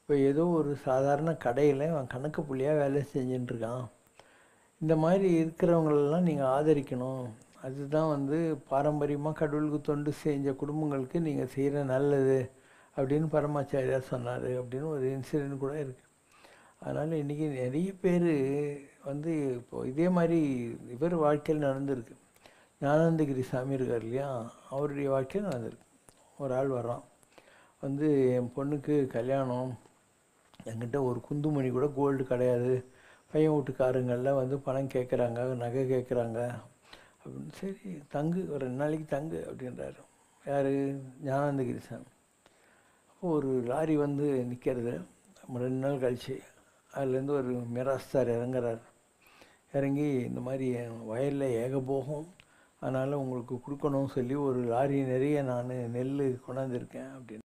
இப்போ ஏதோ ஒரு சாதாரண கடையில் அவன் கணக்கு புள்ளியாக வேலை செஞ்சுட்டுருக்கான். இந்த மாதிரி இருக்கிறவங்களெல்லாம் நீங்கள் ஆதரிக்கணும். அதுதான் வந்து பாரம்பரியமாக கடவுளுக்கு தொண்டு செஞ்ச குடும்பங்களுக்கு நீங்கள் செய்கிற நல்லது அப்படின்னு பரமாச்சாரியார் சொன்னார் அப்படின்னு ஒரு இன்சிடென்ட் கூட இருக்குது. அதனால் இன்றைக்கி நிறைய பேர் வந்து இப்போது இதே மாதிரி இவர் வாழ்க்கையில் நடந்திருக்கு. ஞானானந்தகிரி சாமி இருக்கார் இல்லையா, அவருடைய வாழ்க்கையில் நடந்திருக்கு. ஒரு ஆள் வர்றான், வந்து என் பொண்ணுக்கு கல்யாணம், என்கிட்ட ஒரு குந்துமணி கூட கோல்டு கிடையாது, பையன் வீட்டுக்காரங்களில் வந்து பணம் கேட்குறாங்க, நகை கேட்குறாங்க அப்படின்னு. சரி தங்கு, ஒரு 2 நாளைக்கு தங்கு அப்படின்றாரு. யார்? ஞானானந்தகிரி சாமி. அப்போது ஒரு லாரி வந்து நிற்கிறது. 2 நாள் கழிச்சு அதுலேருந்து ஒரு மிராஸ்தார் இறங்குறார். இறங்கி இந்த மாதிரி வயலில் ஏகபோகம், அதனால் உங்களுக்கு கொடுக்கணும்னு சொல்லி ஒரு லாரி நிறைய நான் நெல் கொண்டாந்துருக்கேன் அப்படின்னு.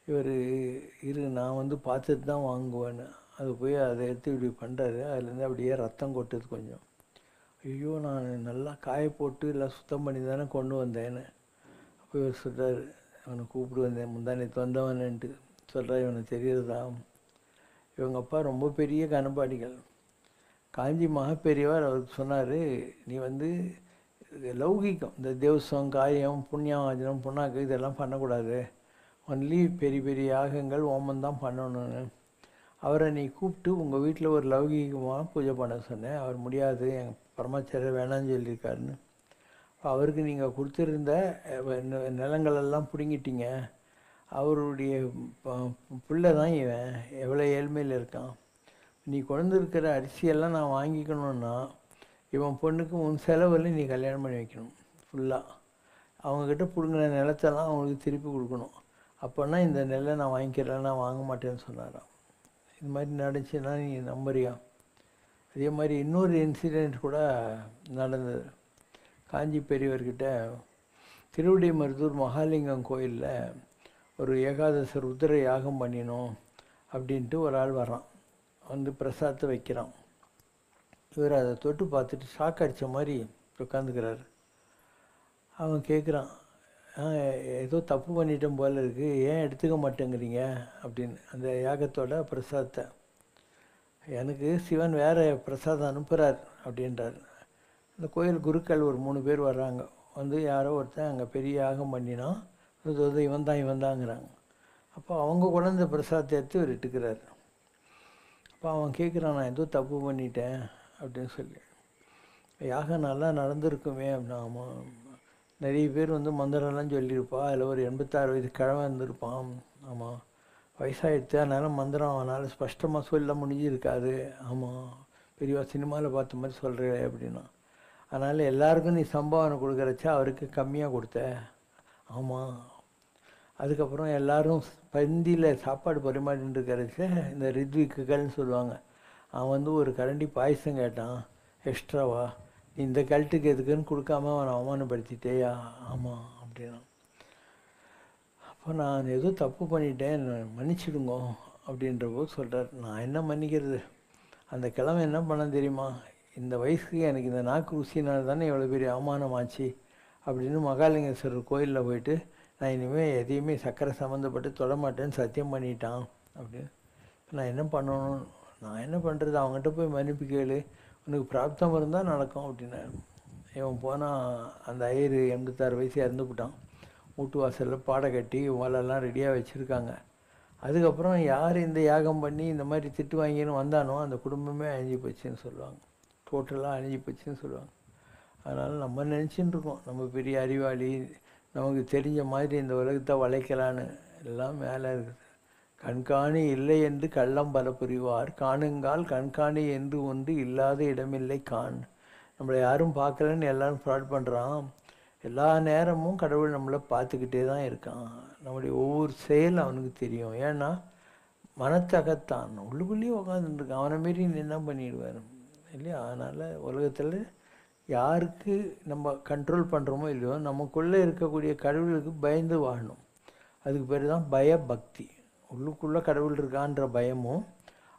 இவர் நான் வந்து பார்த்துட்டு தான் வாங்குவேன்னு அது போய் அதை எடுத்து இப்படி பண்ணுறாரு. அதுலேருந்து அப்படியே ரத்தம் கொட்டுது கொஞ்சம். ஐயோ, நான் நல்லா காய போட்டு இல்லை சுத்தம் பண்ணி தானே கொண்டு வந்தேன்னு. அப்போ இவர் சொல்கிறார், அவனை கூப்பிடு வந்தேன், முந்தானேத்து வந்தவன்ட்டு சொல்கிறார். இவனுக்கு தெரியுறதா, இவங்க அப்பா ரொம்ப பெரிய கனபாடிகள், காஞ்சி மகாபெரியவர் அவருக்கு சொன்னார், நீ வந்து லௌகிக்கம், இந்த தேவசம், காரியம், புண்ணியாவஜனம், புண்ணாக்கு இதெல்லாம் பண்ணக்கூடாது, ஒன்லி பெரிய பெரிய யாகங்கள் ஓமந்தான் பண்ணணும்னு. அவரை நீ கூப்பிட்டு உங்கள் வீட்டில் ஒரு லௌகிகமாக பூஜை பண்ண சொன்னேன். அவர் முடியாது, எங்கள் பரமாச்சாரியர் வேணான்னு சொல்லியிருக்காருன்னு. அவருக்கு நீங்கள் கொடுத்துருந்த நிலங்களெல்லாம் பிடுங்கிட்டீங்க. அவருடைய பிள்ளை தான் இவன், எவ்வளோ ஏழ்மையில் இருக்கான். நீ கொண்டு இருக்கிற அரிசியெல்லாம் நான் வாங்கிக்கணுன்னா இவன் பொண்ணுக்கு உன் செலவில் நீ கல்யாணம் பண்ணி வைக்கணும். ஃபுல்லாக அவங்கக்கிட்ட பிடுங்கின நிலத்தெல்லாம் அவங்களுக்கு திருப்பி கொடுக்கணும். அப்போன்னா இந்த நெல்லை நான் வாங்கிக்கிறேன், நான் வாங்க மாட்டேன்னு சொன்னாராம். இது மாதிரி நடந்துச்சுன்னா நீ நம்புறியா? அதே மாதிரி இன்னொரு இன்சிடெண்ட் கூட நடந்தது. காஞ்சி பெரியவர்கிட்ட திருவிடை மருதூர் மகாலிங்கம் கோயிலில் ஒரு ஏகாதச ருத்ர யாகம் பண்ணினோம் அப்படின்ட்டு ஒரு ஆள் வரான், வந்து பிரசாதத்தை வைக்கிறான். இவர் அதை தொட்டு பார்த்துட்டு ஷாக் அடித்த மாதிரி உட்காந்துக்கிறார். அவன் கேட்குறான், ஏதோ தப்பு பண்ணிட்டோம் போல இருக்குது, ஏன் எடுத்துக்க மாட்டேங்கிறீங்க அப்படின்னு. அந்த யாகத்தோட பிரசாதத்தை எனக்கு சிவன் வேறு பிரசாதம் அனுப்புகிறார் அப்படின்றார். அந்த கோயில் குருக்கள் ஒரு 3 பேர் வர்றாங்க. வந்து யாரோ ஒருத்தன் அங்கே பெரிய யாகம் பண்ணினா இவன் தாங்கிறாங்க. அப்போ அவங்க கூட இந்த பிரசாதத்தை எடுத்து இவர் இட்டுக்கிறார். அப்போ அவன் கேட்குறான், நான் ஏதோ தப்பு பண்ணிட்டேன் அப்படின்னு சொல்லி. யாகம் நல்லா நடந்திருக்குமே அப்படின்னா, ஆமாம், நிறைய பேர் வந்து மந்திரம்லாம் சொல்லியிருப்பா, அதில் ஒரு 86 வயது கிழமை இருந்திருப்பான். ஆமாம், வயசாகிடுச்சு, அதனால் மந்திரம் அவனால் ஸ்பஷ்டமாக சொல்ல முடிஞ்சிருக்காது. ஆமாம், பெரியவா சினிமாவில் பார்த்த மாதிரி சொல்கிறே அப்படின்னா. அதனால் எல்லாருக்கும் நீ சம்பாவனை கொடுக்குறச்சா அவருக்கு கம்மியாக கொடுத்த. ஆமாம், அதுக்கப்புறம் எல்லோரும் பந்தியில் சாப்பாடு பரிமாறின்னு இருக்கிறச்ச இந்த ரித்விக்குகள்னு சொல்லுவாங்க, அவன் வந்து ஒரு கரண்டி பாயசம் கேட்டான் எக்ஸ்ட்ராவா, நீ இந்த கல்ட்டுக்கு எதுக்குன்னு கொடுக்காம அவனை அவமானப்படுத்திட்டேயா. ஆமாம் அப்படின்னா. அப்போ நான் ஏதோ தப்பு பண்ணிட்டேன், மன்னிச்சிடுங்கோ அப்படின்ற போது சொல்கிறார், நான் என்ன மன்னிக்கிறது, அந்த கிழமை என்ன பண்ண தெரியுமா, இந்த வயசுக்கு எனக்கு இந்த நாக்கு ருசினால் தானே எவ்வளோ பெரிய அவமானம் ஆச்சு அப்படின்னு மகாலிங்கேஸ்வரர் கோயிலில் போயிட்டு நான் இனிமேல் எதையுமே சக்கரை சம்மந்தப்பட்டு தொடமாட்டேன்னு சத்தியம் பண்ணிட்டான் அப்படின்னு. நான் என்ன பண்ணணும், நான் என்ன பண்ணுறது, அவங்ககிட்ட போய் மன்னிப்பு கேளு, உனக்கு பிராப்தம் இருந்தால் நடக்கும் அப்படின்னா. இவன் போனால் அந்த ஐயர் 86 வயசு இறந்துவிட்டான். வீட்டு வாசலில் பாடை கட்டி வாழெல்லாம் ரெடியாக வச்சுருக்காங்க. அதுக்கப்புறம் யார் இந்த யாகம் பண்ணி இந்த மாதிரி திட்டு வாங்கின்னு வந்தானோ அந்த குடும்பமே அழிஞ்சு போச்சுன்னு சொல்லுவாங்க, டோட்டலாக அழிஞ்சு போச்சுன்னு சொல்லுவாங்க. அதனால் நம்ம நினச்சின்னு இருக்கோம் நம்ம பெரிய அறிவாளி, நமக்கு தெரிஞ்ச மாதிரி இந்த உலகத்தை வளைக்கலான்னு. எல்லாம் மேலே இருக்குது. கண்காணி இல்லை என்று கள்ளம் பல புரிவார், காணுங்கால் கண்காணி என்று ஒன்று இல்லாத இடமில்லை காண். நம்மளை யாரும் பார்க்கலன்னு எல்லோரும் ஃப்ராட் பண்ணுறான். எல்லா நேரமும் கடவுள் நம்மளை பார்த்துக்கிட்டே தான் இருக்கான். நம்முடைய ஒவ்வொரு செயல் அவனுக்கு தெரியும். ஏன்னா மனத்தகத்தான் உள்ளுக்குள்ளேயே உட்காந்துருக்கான். அவனை மாரி என்ன பண்ணிடுவார் இல்லையா? அதனால் உலகத்தில் யாருக்கு நம்ம கண்ட்ரோல் பண்ணுறோமோ இல்லையோ நமக்குள்ளே இருக்கக்கூடிய கடவுளுக்கு பயந்து வாழணும். அதுக்கு பேர் தான் பயபக்தி. உள்ளுக்குள்ளே கடவுள் இருக்கான்ற பயமும்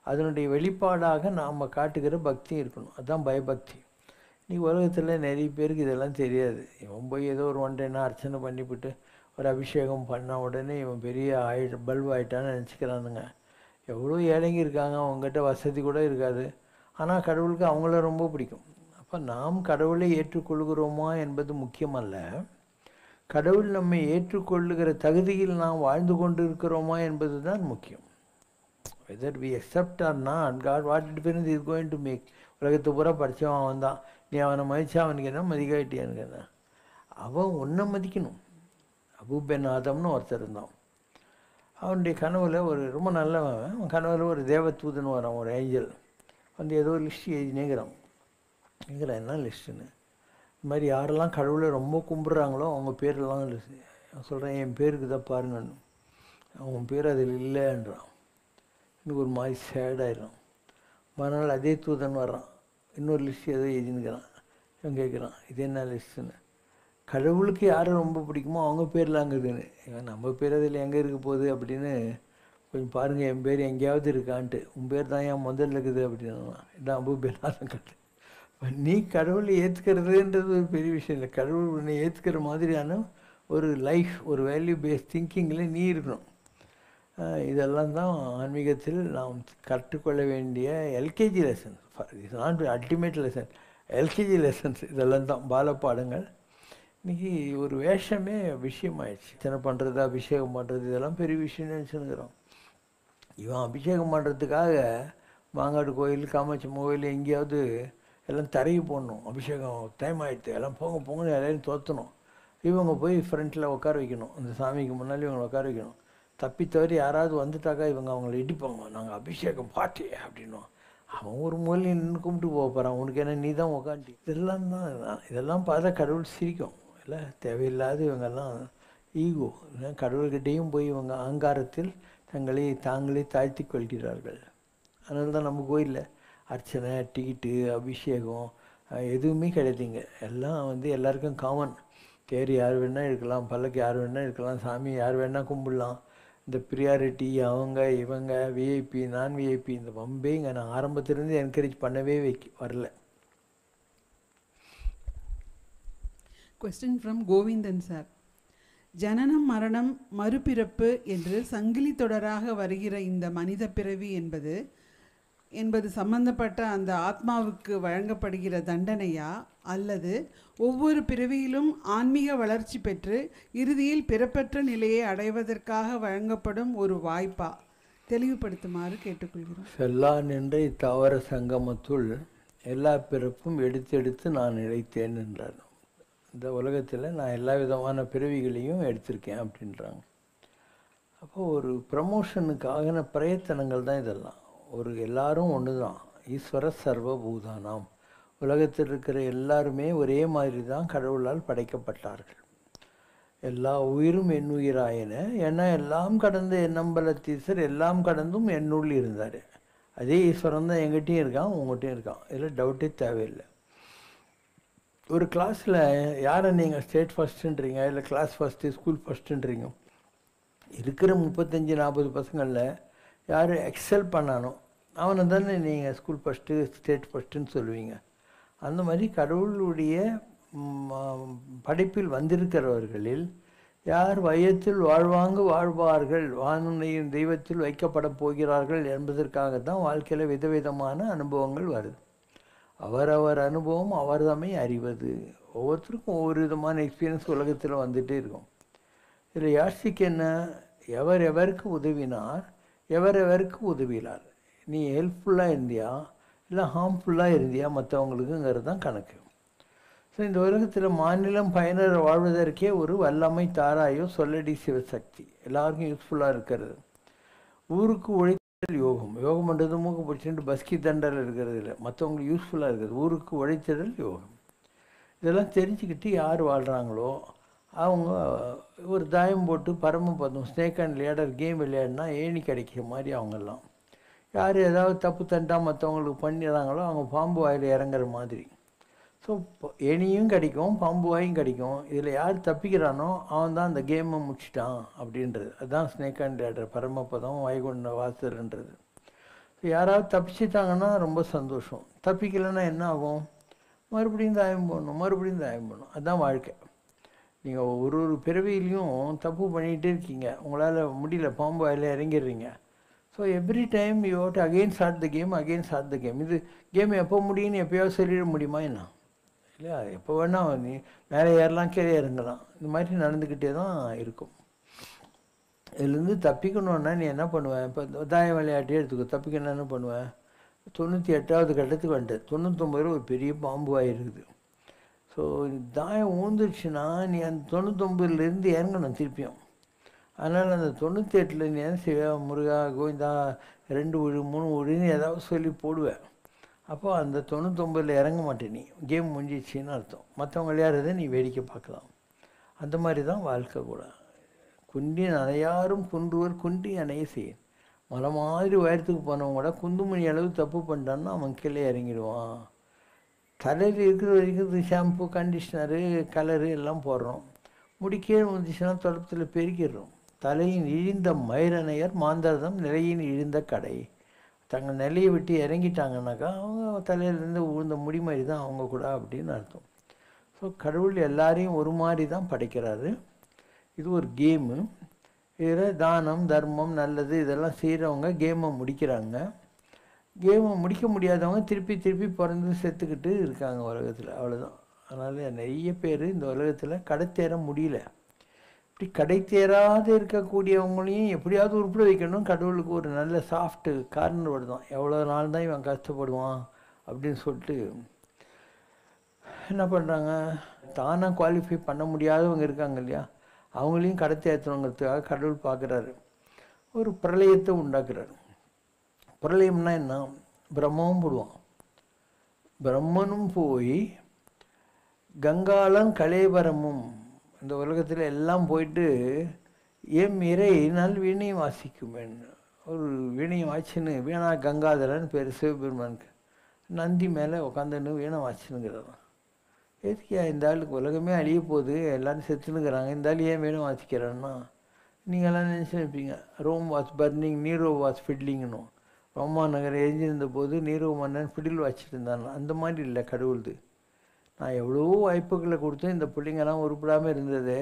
அதனுடைய வெளிப்பாடாக நாம் காட்டுகிற பக்தியும் இருக்கணும். அதுதான் பயபக்தி. இன்றைக்கி உலகத்தில் நிறைய பேருக்கு இதெல்லாம் தெரியாது. இவன் போய் ஏதோ ஒரு ஒன்றைனா அர்ச்சனை பண்ணிவிட்டு ஒரு அபிஷேகம் பண்ண உடனே இவன் பெரிய பல்பு ஆகிட்டான்னு நினச்சிக்கிறானுங்க. எவ்வளோ ஏழைங்க இருக்காங்க, அவங்ககிட்ட வசதி கூட இருக்காது, ஆனால் கடவுளுக்கு அவங்கள ரொம்ப பிடிக்கும். அப்போ நாம் கடவுளை ஏற்றுக்கொள்கிறோமா என்பது முக்கியமல்ல, கடவுள் நம்மை ஏற்றுக்கொள்ளுகிற தகுதியில் நாம் வாழ்ந்து கொண்டு இருக்கிறோமா என்பது தான் முக்கியம். Whether we accept or not, God what difference is going to make. உலகத்தை பூரா படித்தவன் அவன் தான். நீ அவனை மதிச்சா அவனுக்கு என்ன மதிக்காட்டியான்னு என்ன? அவன் ஒன்றை மதிக்கணும். அபூபென் ஆதம்னு ஒருத்தர் இருந்தான். அவனுடைய கனவுல ஒரு ரொம்ப நல்லவன். அவன் கனவுல ஒரு தேவதூதன் வரான், ஒரு ஏஞ்சல் வந்து ஏதோ ஒரு லிஸ்ட் எழுதினேங்கிறான். என்ன லிஸ்ட்டுன்னு? இந்த மாதிரி யாரெல்லாம் கடவுளை ரொம்ப கும்பிட்றாங்களோ அவங்க பேரெல்லாம் லிஸ்ட்டு. நான் சொல்கிறேன், என் பேருக்கு தான் பாருங்கன்னு. அவன் பேர் அதில் இல்லைன்றான். இன்னும் ஒரு மாதிரி சேடாயிடும். மறுநாள் அதே தூதன் வர்றான், இன்னொரு லிஸ்ட் ஏதோ எழுதினுக்கிறான். இவன் கேட்குறான், இது என்ன லிஸ்ட்டுன்னு. கடவுளுக்கு யாரை ரொம்ப பிடிக்குமோ அவங்க பேர்லாம் அங்குதுன்னு. இவன் நம்ம பேர் அதில் எங்கே இருக்க போகுது அப்படின்னு கொஞ்சம் பாருங்கள், என் பேர் எங்கேயாவது இருக்கான்ட்டு. உன் பேர் தான் என் முதல்ல இருக்குது அப்படின்னா இதான் அபூபென் கட்டு. நீ கடவுளை ஏற்றுக்கிறதுன்றது ஒரு பெரிய விஷயம் இல்லை. கடவுள் உன்னை ஏற்றுக்கிற மாதிரியான ஒரு லைஃப், ஒரு வேல்யூ பேஸ்ட் திங்கிங்கில் நீ இருக்கணும். இதெல்லாம் தான் ஆன்மீகத்தில் நாம் கற்றுக்கொள்ள வேண்டிய LKG lessons. It's not ultimate lesson, LKG lessons. இதெல்லாம் தான் பாலப்பாடங்கள். இன்றைக்கி ஒரு வேஷமே விஷயமாயிடுச்சு. சின்ன பண்ணுறது, அபிஷேகம் பண்ணுறது, இதெல்லாம் பெரிய விஷயம்னு நினச்சினுக்கிறோம். இவன் அபிஷேகம் பண்ணுறதுக்காக மாங்காடு கோயில், காமாட்சி கோயில் எங்கேயாவது எல்லாம் தரையை போடணும். அபிஷேகம் டைம் ஆகிடுது, எல்லாம் போங்க போங்கன்னு எல்லாரையும் தோற்றணும். இவங்க போய் ஃப்ரண்ட்டில் உட்கார வைக்கணும், அந்த சாமிக்கு முன்னாடி இவங்களை உட்கார வைக்கணும். தப்பி தவறி யாராவது வந்துட்டாக்கா இவங்க அவங்கள இடிப்பாங்க. நாங்கள் அபிஷேகம் பாட்டி அப்படின்னும். அவன் ஒரு மூலையை நின்று கும்பிட்டு போக போகிறான். உனக்கு என்ன, நீ தான் உட்காந்து. இதெல்லாம் பார்த்தா கடவுள் சிரிக்கும் இல்லை? தேவையில்லாத இவங்கெல்லாம் ஈகோ. கடவுள்கிட்டையும் போய் இவங்க அகங்காரத்தில் தங்களை தாங்களே தாழ்த்தி கொள்கிறார்கள். அதனால தான் நம்ம கோயிலில் அர்ச்சனை, டிக்கெட்டு, அபிஷேகம் எதுவுமே கிடையாதுங்க. எல்லாம் வந்து எல்லாருக்கும் காமன். தேர் யார் வேணால் இருக்கலாம், பல்லக்கு யார் வேணால் இருக்கலாம், சாமி யார் வேணால் கும்பிடலாம். இந்த ப்ரியாரிட்டி, அவங்க இவங்க விஐபி நான் விஐபி, இந்த வம்பே இங்கே நான் ஆரம்பத்திலேருந்து என்கரேஜ் பண்ணவே வரல. Question from Govindan sir. ஜனனம், மரணம், மறுபிறப்பு என்று சங்கிலி தொடராக வருகிற இந்த மனித பிறவி என்பது சம்பந்தப்பட்ட அந்த ஆத்மாவுக்கு வழங்கப்படுகிற தண்டனையா, அல்லது ஒவ்வொரு பிறவியிலும் ஆன்மீக வளர்ச்சி பெற்று இறுதியில் பிறப்பற்ற நிலையை அடைவதற்காக வழங்கப்படும் ஒரு வாய்ப்பா? தெளிவுபடுத்துமாறு கேட்டுக்கொள்கிறோம். செல்லா நின்ற இத்தாவர சங்கமத்துள் எல்லா பிறப்பும் எடுத்து நான் இழைத்தேன் என்றார். இந்த உலகத்தில் நான் எல்லா விதமான பிறவிகளையும் எடுத்திருக்கேன் அப்படின்றாங்க. அப்போது ஒரு ப்ரமோஷனுக்காக பிரயத்தனங்கள் தான் இதெல்லாம். ஒரு எல்லாரும் ஒன்று தான். ஈஸ்வர சர்வபூதானாம். உலகத்தில் இருக்கிற எல்லாருமே ஒரே மாதிரி தான் கடவுளால் படைக்கப்பட்டார்கள். எல்லா உயிரும் என் உயிராயின. ஏன்னா எல்லாம் கடந்த என்னம்பலத்தீசர் எல்லாம் கடந்தும் என்னுள் இருந்தார். அதே ஈஸ்வரன் தான் எங்கிட்டையும் இருக்கான், உங்கள்கிட்டையும் இருக்கான். இதில் டவுட்டே தேவையில்லை. ஒரு கிளாஸில் யாரை நீங்கள் ஸ்டேட் ஃபஸ்ட்டுன்றீங்க, இல்லை கிளாஸ் ஃபஸ்ட்டு, ஸ்கூல் ஃபஸ்ட்டுன்றீங்க. இருக்கிற 35-40 பசங்களில் யார் எக்ஸல் பண்ணானோ அவனை தானே நீங்கள் ஸ்கூல் ஃபஸ்ட்டு, ஸ்டேட் ஃபஸ்ட்டுன்னு சொல்லுவீங்க. அந்த மாதிரி கடவுளுடைய படைப்பில் வந்திருக்கிறவர்களில் யார் வையத்தில் வாழ்வார்கள், வானுனையும் தெய்வத்தில் வைக்கப்பட போகிறார்கள் என்பதற்காக தான் வாழ்க்கையில் விதவிதமான அனுபவங்கள் வருது. அவரவர் அனுபவம் அவர்தமை அறிவது. ஒவ்வொருத்தருக்கும் ஒவ்வொரு விதமான எக்ஸ்பீரியன்ஸ் உலகத்தில் வந்துகிட்டே இருக்கும். இதில் யாசிக்கு என்ன, எவருக்கு உதவினார், எவருக்கு உதவினார். நீ ஹெல்ப்ஃபுல்லாக இருந்தியா இல்லை ஹார்ம்ஃபுல்லாக இருந்தியா மற்றவங்களுக்குங்கிறது தான் கணக்கு. ஸோ இந்த உலகத்தில் மாநிலம் பயனர் வாழ்வதற்கே ஒரு வல்லமை தாராயோ சொல்லடி சிவசக்தி எல்லாருக்கும் யூஸ்ஃபுல்லாக இருக்கிறது. ஊருக்கு உழைத்தல் யோகம். யோகம் பண்ணுறது மூக்கு பிடிச்சிட்டு பஸ்கி தண்டல் இருக்கிறது இல்லை, மற்றவங்களுக்கு யூஸ்ஃபுல்லாக இருக்குது. ஊருக்கு உழைத்தல் யோகம். இதெல்லாம் தெரிஞ்சுக்கிட்டு யார் வாழ்கிறாங்களோ அவங்க ஒரு தாயம் போட்டு பரமபதம், ஸ்னேக் அண்ட் லேடர் கேம் விளையாடினா ஏணி கிடைக்கிற மாதிரி அவங்கெல்லாம். யார் ஏதாவது தப்பு தண்டா மற்றவங்களுக்கு பண்ணிடுறாங்களோ அவங்க பாம்பு வாயில் இறங்குற மாதிரி. ஸோ ஏணியும் கிடைக்கும், பாம்பு வாயும் கிடைக்கும். இதில் யார் தப்பிக்கிறானோ அவன் தான் அந்த கேமை முடிச்சிட்டான் அப்படின்றது. அதுதான் ஸ்னேக் அண்ட் லேடர், பரமபதம், வைகுண்ட வாசல்ன்றது. ஸோ யாராவது தப்பிச்சிட்டாங்கன்னா ரொம்ப சந்தோஷம். தப்பிக்கலைன்னா என்ன ஆகும்? மறுபடியும் தாயம் போடணும். அதுதான் வாழ்க்கை. நீங்கள் ஒரு பிறவியிலையும் தப்பு பண்ணிகிட்டே இருக்கீங்க, உங்களால் முடியல, பாம்பு வாயில் இறங்கிடுறீங்க. So every time you have to again start the game. இது கேம் எப்போ முடியும்னு எப்போயாவது சொல்லிட முடியுமா என்ன? இல்லையா? எப்போ வேணால் நீ மேலே ஏறலாம், கீழே இறங்கலாம். இந்த மாதிரி நடந்துக்கிட்டே தான் இருக்கும். இதுலேருந்து தப்பிக்கணுன்னா நீ என்ன பண்ணுவேன்? இப்போ தாயம் விளையாட்டே எடுத்துக்கோ. தப்பிக்கணும் என்ன பண்ணுவேன்? 98வது கட்டத்துக்கு வந்துட்டு 99 ஒரு பெரிய பாம்பு ஆகிருக்குது. ஸோ தாயம் ஊந்துருச்சுன்னா நீ அந்த 99லேருந்து இறங்கணும் திருப்பியும். அதனால் அந்த 98ல் நீ என்ன செய்வ? முருகா கோவிந்தா 2 விழு 3 விழுன்னு ஏதாவது சொல்லி போடுவேன். அப்போ அந்த 99ல் இறங்க மாட்டே, நீ கேம் முடிஞ்சிச்சின்னு அர்த்தம். மற்றவங்க விளையாடுறதை நீ வேடிக்கை பார்க்கலாம். அந்த மாதிரி தான் வாழ்க்கை கூட. குண்டின் அணையாரும் குன்றுவர் குண்டி அணைய செய்ய. மலை மாதிரி உயரத்துக்கு போனவங்க கூட குந்துமணி அளவு தப்பு பண்ணிட்டான்னா அவன் கீழே இறங்கிடுவான். தலையில் இருக்கிற வரைக்கும் ஷாம்பு, கண்டிஷ்னரு, கலரு எல்லாம் போடுறோம். முடி கீழே வந்துச்சுன்னா தொடப்பத்தில் பெருக்கிடுறோம். தலையின் இழிந்த மயிரணையர் மாந்தர்தம் நிலையின் இழிந்த கடை. தங்கள் நிலையை விட்டு இறங்கிட்டாங்கன்னாக்கா அவங்க தலையிலேருந்து உழுந்த முடி மாதிரி தான் அவங்க கூட அப்படின்னு அர்த்தம். ஸோ கடவுள் எல்லாரையும் ஒரு மாதிரி தான் படைக்கிறாரு. இது ஒரு கேமு. இதில் தானம், தர்மம், நல்லது இதெல்லாம் செய்கிறவங்க கேமை முடிக்கிறாங்க. கேமை முடிக்க முடியாதவங்க திருப்பி திருப்பி பிறந்து செத்துக்கிட்டு இருக்காங்க உலகத்தில். அவ்வளோதான். அதனால் நிறைய பேர் இந்த உலகத்தில் கடை தேர முடியல. இப்படி கடை தேராது இருக்கக்கூடியவங்களையும் எப்படியாவது உருப்பிட வைக்கணும். கடவுளுக்கு ஒரு நல்ல சாஃப்ட்டு கார்னர் வருதான். எவ்வளோ நாள் தான் இவன் கஷ்டப்படுவான் அப்படின்னு சொல்லிட்டு என்ன பண்ணுறாங்க? தானாக குவாலிஃபை பண்ண முடியாதவங்க இருக்காங்க இல்லையா, அவங்களையும் கடை தேர்த்தணுங்கிறதுக்காக கடவுள் பார்க்குறாரு. ஒரு பிரளயத்தை உண்டாக்குறாரு. பிரளயம்னா என்ன? பிரம்மமும் போடுவான். பிரம்மனும் போய் கங்காளம் கலேபரமும் இந்த உலகத்தில் எல்லாம் போயிட்டு எம் இறை நல் வீணை வாசிக்குமேன்னு ஒரு வீணை வாய்ச்சின்னு வீணா கங்காதரன் பேர் சிவபெருமானுக்கு. நந்தி மேலே உட்காந்துன்னு வீணை வாசிச்சுன்னுங்கிறான். எதுக்கியா இந்த ஆளுக்கு உலகமே அழிய போகுது, எல்லோரும் செத்துனுங்கிறாங்க, இந்த ஆள் ஏன் வீணை வாசிக்கிறான்னா நீங்கள்லாம் நினச்சிருப்பீங்க Rome was burning, Nero was ஃபிட்லிங்கணும். ரோமா நகர் எரிஞ்சிருந்த போது நீரோ மன்னன் ஃபிடில் வாசிச்சுட்டு இருந்தான். அந்த மாதிரி இல்லை கடவுள்து. நான் எவ்வளோ வாய்ப்புகளை கொடுத்து இந்த பிள்ளைங்கெல்லாம் உருப்படாமல் இருந்தது,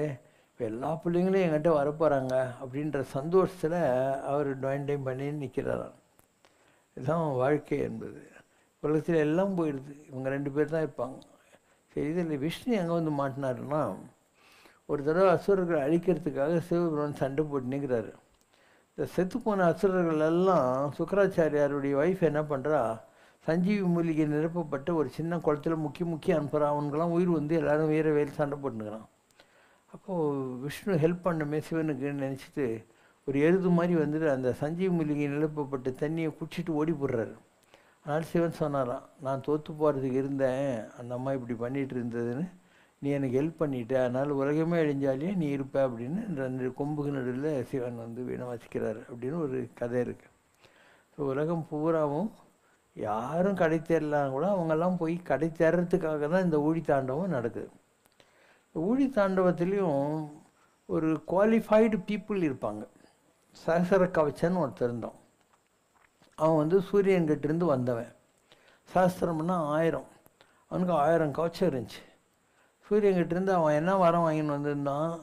இப்போ எல்லா பிள்ளைங்களும் என்கிட்ட வரப்போகிறாங்க அப்படின்ற சந்தோஷத்தில் அவர் டைம் பண்ணி நிற்கிறாராம். இதுதான் வாழ்க்கை என்பது. உலகத்தில் எல்லாம் போயிடுது, இவங்க 2 பேர் தான் இருப்பாங்க. சரி, இதில் விஷ்ணு எங்கே வந்து மாட்டினாருன்னா, ஒரு தடவை அசுரர்களை அழிக்கிறதுக்காக சிவபெருமான் சண்டை போட்டு நிற்கிறாரு. இந்த செத்துப்போன அசுரர்கள் எல்லாம் சுக்கராச்சாரியாருடைய ஒய்ஃப் என்ன பண்ணுறா, சஞ்சீவி மூலிகை நிரப்பப்பட்ட ஒரு சின்ன குளத்தில் முக்கி அனுப்புகிறான். அவனுக்கெல்லாம் உயிர் வந்து எல்லோரும் வீர வேல் சண்டை போட்டுக்கிறான். அப்போது விஷ்ணு ஹெல்ப் பண்ணமே சிவனுக்குன்னு நினச்சிட்டு ஒரு எருது மாதிரி வந்துட்டு அந்த சஞ்சீவி மூலிகை நிரப்பப்பட்ட தண்ணியை குடிச்சிட்டு ஓடி போடுறாரு. அதனால் சிவன் சொன்னாராம், நான் தோற்று போகிறதுக்கு இருந்தேன், அந்த அம்மா இப்படி பண்ணிகிட்டு இருந்ததுன்னு, நீ எனக்கு ஹெல்ப் பண்ணிட்ட, அதனால் உலகமே அழிஞ்சாலே நீ இருப்ப அப்படின்னு 2 கொம்புக்கு நடுவில் சிவன் வந்து வீணை வச்சுக்கிறாரு அப்படின்னு ஒரு கதை இருக்குது. ஸோ உலகம் பூராவும் யாரும் கடை தேரலாம் கூட அவங்கெல்லாம் போய் கடை தேர்றதுக்காக தான் இந்த ஊழி தாண்டவம் நடக்குது. ஊழி தாண்டவத்துலேயும் ஒரு குவாலிஃபைடு பீப்புள் இருப்பாங்க. சகசர கவச்சன்னு ஒருத்தர் இருந்தான். அவன் வந்து சூரியன்கிட்டேருந்து வந்தவன். சாஸ்திரம்னா 1000, அவனுக்கு 1000 கவச்சம் இருந்துச்சு. சூரியன்கிட்டேருந்து அவன் என்ன வரம் வாங்கின்னு வந்திருந்தான்,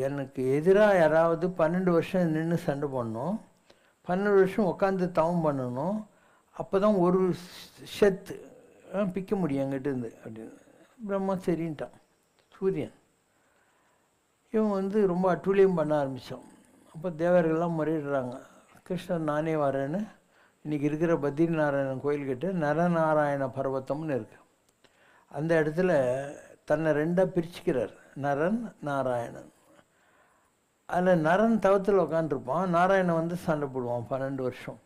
எனக்கு எதிராக யாராவது 12 வருஷம் நின்று சண்டை போடணும், 12 வருஷம் உட்காந்து தவம் பண்ணணும், அப்போ தான் ஒரு ஷெத்து பிக்க முடியும் என்கிட்டேருந்து அப்படின்னு. பிரம்மா சரின்ட்டான். சூரியன் இவன் வந்து ரொம்ப அட்டூழியம் பண்ண ஆரம்பித்தான். அப்போ தேவர்கள்லாம் முறையிடுறாங்க, கிருஷ்ணன் நானே வரேன்னு இன்றைக்கி இருக்கிற பத்ரிநாராயணன் கோயில்கிட்ட நரநாராயண பர்வத்தம்னு இருக்குது. அந்த இடத்துல தன்னை 2ஆக பிரிச்சுக்கிறார், நரன் நாராயணன். அதில் நரன் தவத்தில் உட்காந்துருப்பான், நாராயணன் வந்து சண்டை போடுவான் 12 வருஷம்.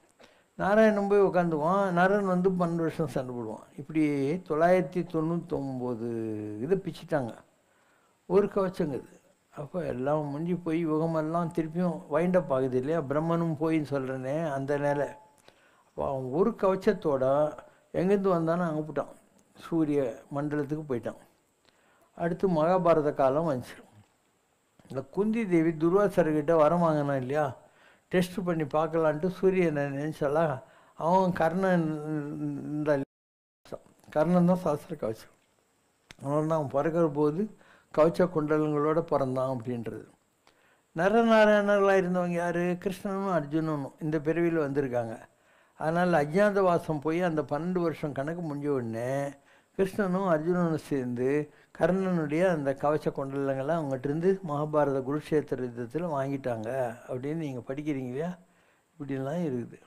நாராயணன் போய் உட்காந்துக்குவான், நரன் வந்து 12 வருஷம் சண்டை போடுவான். இப்படி 999 இதை பிச்சுட்டாங்க, ஒரு கவச்சங்குது. அப்போ எல்லாம் முடிஞ்சு போய் யுகமெல்லாம் திருப்பியும் வைண்டப் ஆகுது இல்லையா, பிரம்மனும் போயின்னு சொல்கிறேனே அந்த நிலை. அப்போ அவன் ஒரு கவச்சத்தோட எங்கேருந்து வந்தானோ அங்கே போட்டான், சூரிய மண்டலத்துக்கு போயிட்டான். அடுத்து மகாபாரத காலம் வந்துச்சு. இந்த குந்தி தேவி துர்வாசர்கிட்ட வரம் வாங்கினா இல்லையா, டெஸ்ட் பண்ணி பார்க்கலான்ட்டு சூரியனை நினச்சாலாம். அவன் கர்ணன் தான் சாஸ்திர கவச்சம். அதனால தான் அவன் பிறக்கிற போது கவச்ச குண்டலங்களோட பிறந்தான் அப்படின்றது. நரநாராயணர்களாக இருந்தவங்க யார், கிருஷ்ணனும் அர்ஜுனனும் இந்த பிறவியில் வந்திருக்காங்க. அதனால் அஜ்ஞாத வாசம் போய் அந்த 12 வருஷம் கணக்கு முடிஞ்ச உடனே கிருஷ்ணனும் அர்ஜுனனும் சேர்ந்து கர்ணனுடைய அந்த கவச்ச கொண்டலங்களை அவங்ககிட்டருந்து மகாபாரத குருஷேத்திர யுத்தத்தில் வாங்கிட்டாங்க அப்படின்னு நீங்கள் படிக்கிறீங்க இல்லையா? இப்படிலாம் இருக்குது.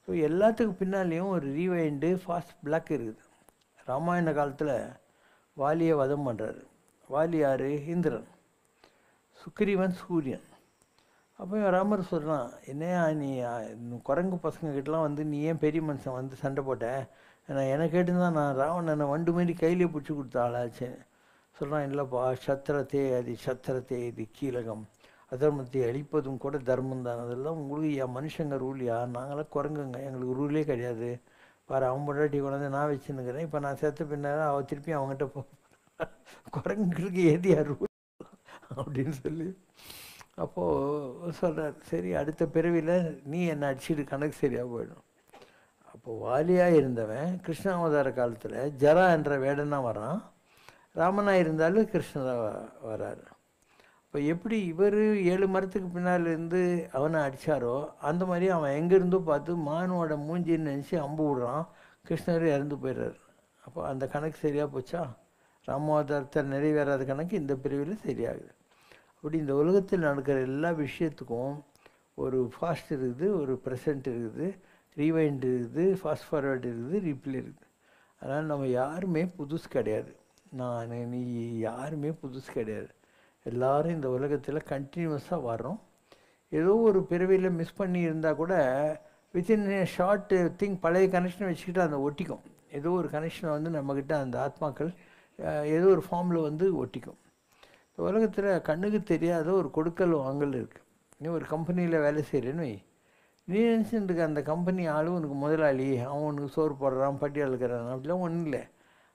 ஸோ எல்லாத்துக்கும் பின்னாலேயும் ஒரு ரீவைண்டு ஃபாஸ்ட் பிளாக் இருக்குது. ராமாயண காலத்தில் வாலியை வதம் பண்ணுறாரு. வாலி யார்? இந்திரன். சுக்ரீவன் சூரியன். அப்போ ராமர் சொல்கிறான், என்னையா நீ குரங்கு பசங்கக்கிட்டலாம் வந்து நீ ஏன் பெரிய மனுஷன் வந்து சண்டை போட்ட? நான் எனக்கு கேட்டுதான் நான் ராவணனை வண்டு மாரி கையிலே பிடிச்சி கொடுத்த ஆளாச்சு சொல்கிறான். இல்லைப்பா, சத்திரத்தே சத்திரத்தே இது கீழகம், அதர்மத்தை அழிப்பதும் கூட தர்மம் தான். அதெல்லாம் உங்களுக்கு என் மனுஷங்க ரூல்யா, நாங்களாம் குரங்குங்க, எங்களுக்கு ரூலே கிடையாது. பாரு, அவன் பொண்டாட்டி கொண்டாந்து நான் வச்சுன்னுக்கிறேன். இப்போ நான் செத்த பின்னால அவள் திருப்பி அவங்ககிட்ட குரங்குகளுக்கு ஏதியா ரூல் அப்படின்னு சொல்லி அப்போது சொல்கிறார், சரி அடுத்த பிறவியில் நீ என்னை அடிச்சுட்டு கணக்கு சரியாக போயிடும். அப்போது வாலியாக இருந்தவன் கிருஷ்ணாவதார காலத்தில் ஜரா என்ற வேடனாக வரான். ராமனாக இருந்தாலும் கிருஷ்ணராக வராரு. இப்போ எப்படி இவர் 7 மரத்துக்கு பின்னால் இருந்து அவனை அடித்தாரோ அந்த மாதிரி அவன் எங்கேருந்தோ பார்த்து மானோட மூஞ்சின்னு நினச்சி அம்பு விடுறான். கிருஷ்ணர் இறந்து போயிடுறாரு. அப்போ அந்த கணக்கு சரியாக போச்சா? ராமாவதாரத்தை நிறைவேறாத கணக்கு இந்த பிரிவில் சரியாகுது. அப்படி இந்த உலகத்தில் நடக்கிற எல்லா விஷயத்துக்கும் ஒரு ஃபாஸ்ட் இருக்குது, ஒரு ப்ரெசண்ட் இருக்குது, ரீவைண்ட் இருக்குது, ஃபாஸ்ட் ஃபார்வர்டு இருக்குது, ரீப்ளே இருக்குது. அதனால் நம்ம யாருமே புதுசு கிடையாது. நீ யாருமே புதுசு கிடையாது. எல்லோரும் இந்த உலகத்தில் கண்டினியூஸாக வர்றோம். ஏதோ ஒரு பிறவியில் மிஸ் பண்ணி இருந்தால் கூட வித்தின் ஷார்ட் திங் பழைய கனெக்ஷனை வச்சுக்கிட்டு அந்த ஒட்டிக்கும். ஏதோ ஒரு கனெக்ஷனை வந்து நம்மக்கிட்ட அந்த ஆத்மாக்கள் ஏதோ ஒரு ஃபார்மில் வந்து ஒட்டிக்கும். இந்த உலகத்தில் கண்ணுக்கு தெரியாத ஒரு கொடுக்கல் வாங்கல் இருக்குது. நீ ஒரு கம்பெனியில் வேலை செய்கிறேன்னு வை, நீ நினச்சிட்டு இருக்க அந்த கம்பெனி ஆளும் உனக்கு முதலாளி, அவன் உனக்கு சோறு போடுறான், பட்டி அழுக்கிறான், அப்படிலாம் ஒன்றும் இல்லை.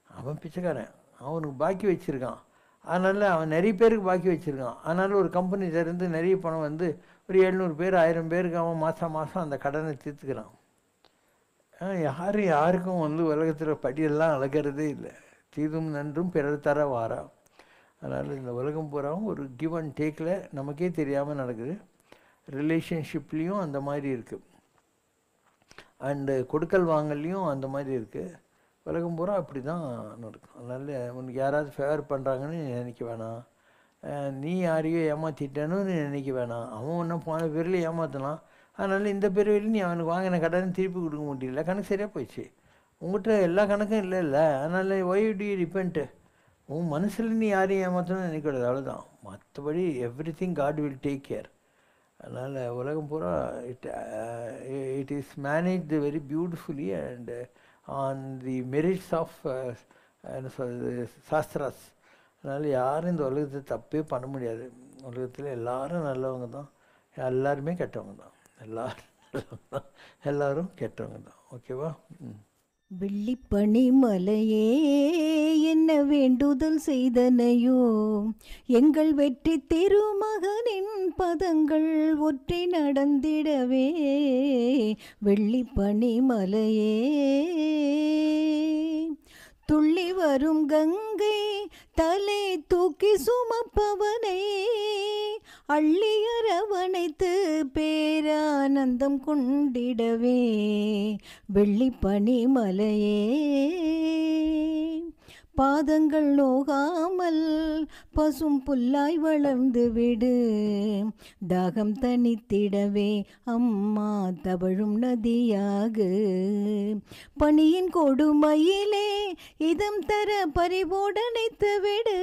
அவன் பிச்சைக்காரன், அவனுக்கு பாக்கி வச்சுருக்கான். அதனால் அவன் நிறைய பேருக்கு பாக்கி வச்சுருக்கான். அதனால் ஒரு கம்பெனி திறந்து நிறைய பணம் வந்து ஒரு 700 பேர் 1000 பேருக்கு அவன் மாதம் அந்த கடனை தீர்த்துக்கிறான். யாருக்கும் வந்து உலகத்தில் படியெல்லாம் அழகிறதே இல்லை. தீதும் நன்றும் பிறர் தர வாரா. அதனால் இந்த உலகம் பூராவும் ஒரு கிவ் அண்ட் டேக்கில் நமக்கே தெரியாமல் நடக்குது. ரிலேஷன்ஷிப்லேயும் அந்த மாதிரி இருக்குது, அண்டு கொடுக்கல் வாங்கல்லையும் அந்த மாதிரி இருக்குது. உலகம் பூரா அப்படி தான் நடக்கும். அதனால் உனக்கு யாராவது ஃபேவர் பண்ணுறாங்கன்னு நினைக்க வேணாம். நீ யாரையோ ஏமாற்றிட்டேன்னு நினைக்க வேணாம். அவன் ஒன்றும் போன பேரில் ஏமாற்றினான். அதனால் இந்த பிறவியில் நீ அவனுக்கு வாங்கின கடனை திருப்பி கொடுக்க முடியல, கணக்கு சரியாக போயிடுச்சு. உங்கள்கிட்ட எல்லா கணக்கும் இல்லை. அதனால் ஒய் டு யூ ரிப்பெண்ட்? உன் மனசில் நீ யாரையும் ஏமாற்றணும்னு நினைக்கூடாது, அவ்வளோதான். மற்றபடி everything God will take care. அதனால் உலகம் பூரா it is managed very beautifully and on the merits of என்ன சொல்கிறது சாஸ்திராஸ். அதனால் யாரும் இந்த உலகத்தை தப்பே பண்ண முடியாது. உலகத்தில் எல்லோரும் நல்லவங்க தான், எல்லாருமே கெட்டவங்க தான். எல்லோரும் கெட்டவங்க தான். ஓகேவா? வெள்ளிப்பனி மலையே என்ன வேண்டுதல் செய்தனையோ, எங்கள் வெற்றி திருமகனின் பதங்கள் ஒற்றி நடந்திடவே. வெள்ளிப்பனி மலையே துள்ளி வரும் கங்கை தலை தூக்கி சுமப்பவனை அள்ளி அரவணைத்து பேரானந்தம் கொண்டிடவே. வெள்ளிப்பனி மலையே பாதங்கள் நோகாமல் பசும் புல்லாய் வளர்ந்து விடு. தாகம் தனித்திடவே அம்மா தவழும் நதியாக. பனியின் கொடுமையிலே இதம் தர பறிவோடனைத்து விடு.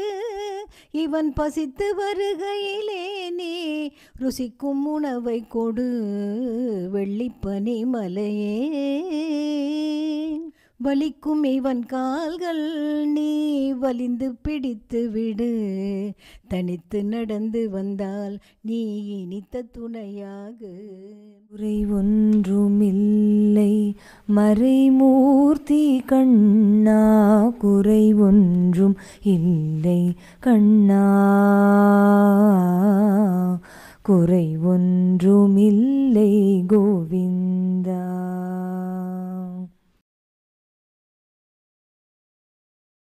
இவன் பசித்து வருகையிலே நீ ருசிக்கும் உணவை கொடு. வெள்ளிப்பனி மலையே வலிக்கும் இவன் கால்கள் நீ வலிந்து பிடித்து விடு. தனித்து நடந்து வந்தால் நீ இனித்த துணையாக. குறை ஒன்றுமில்லை மறைமூர்த்தி கண்ணா, குறை ஒன்றும் இல்லை கண்ணா, குறை ஒன்றுமில்லை கோ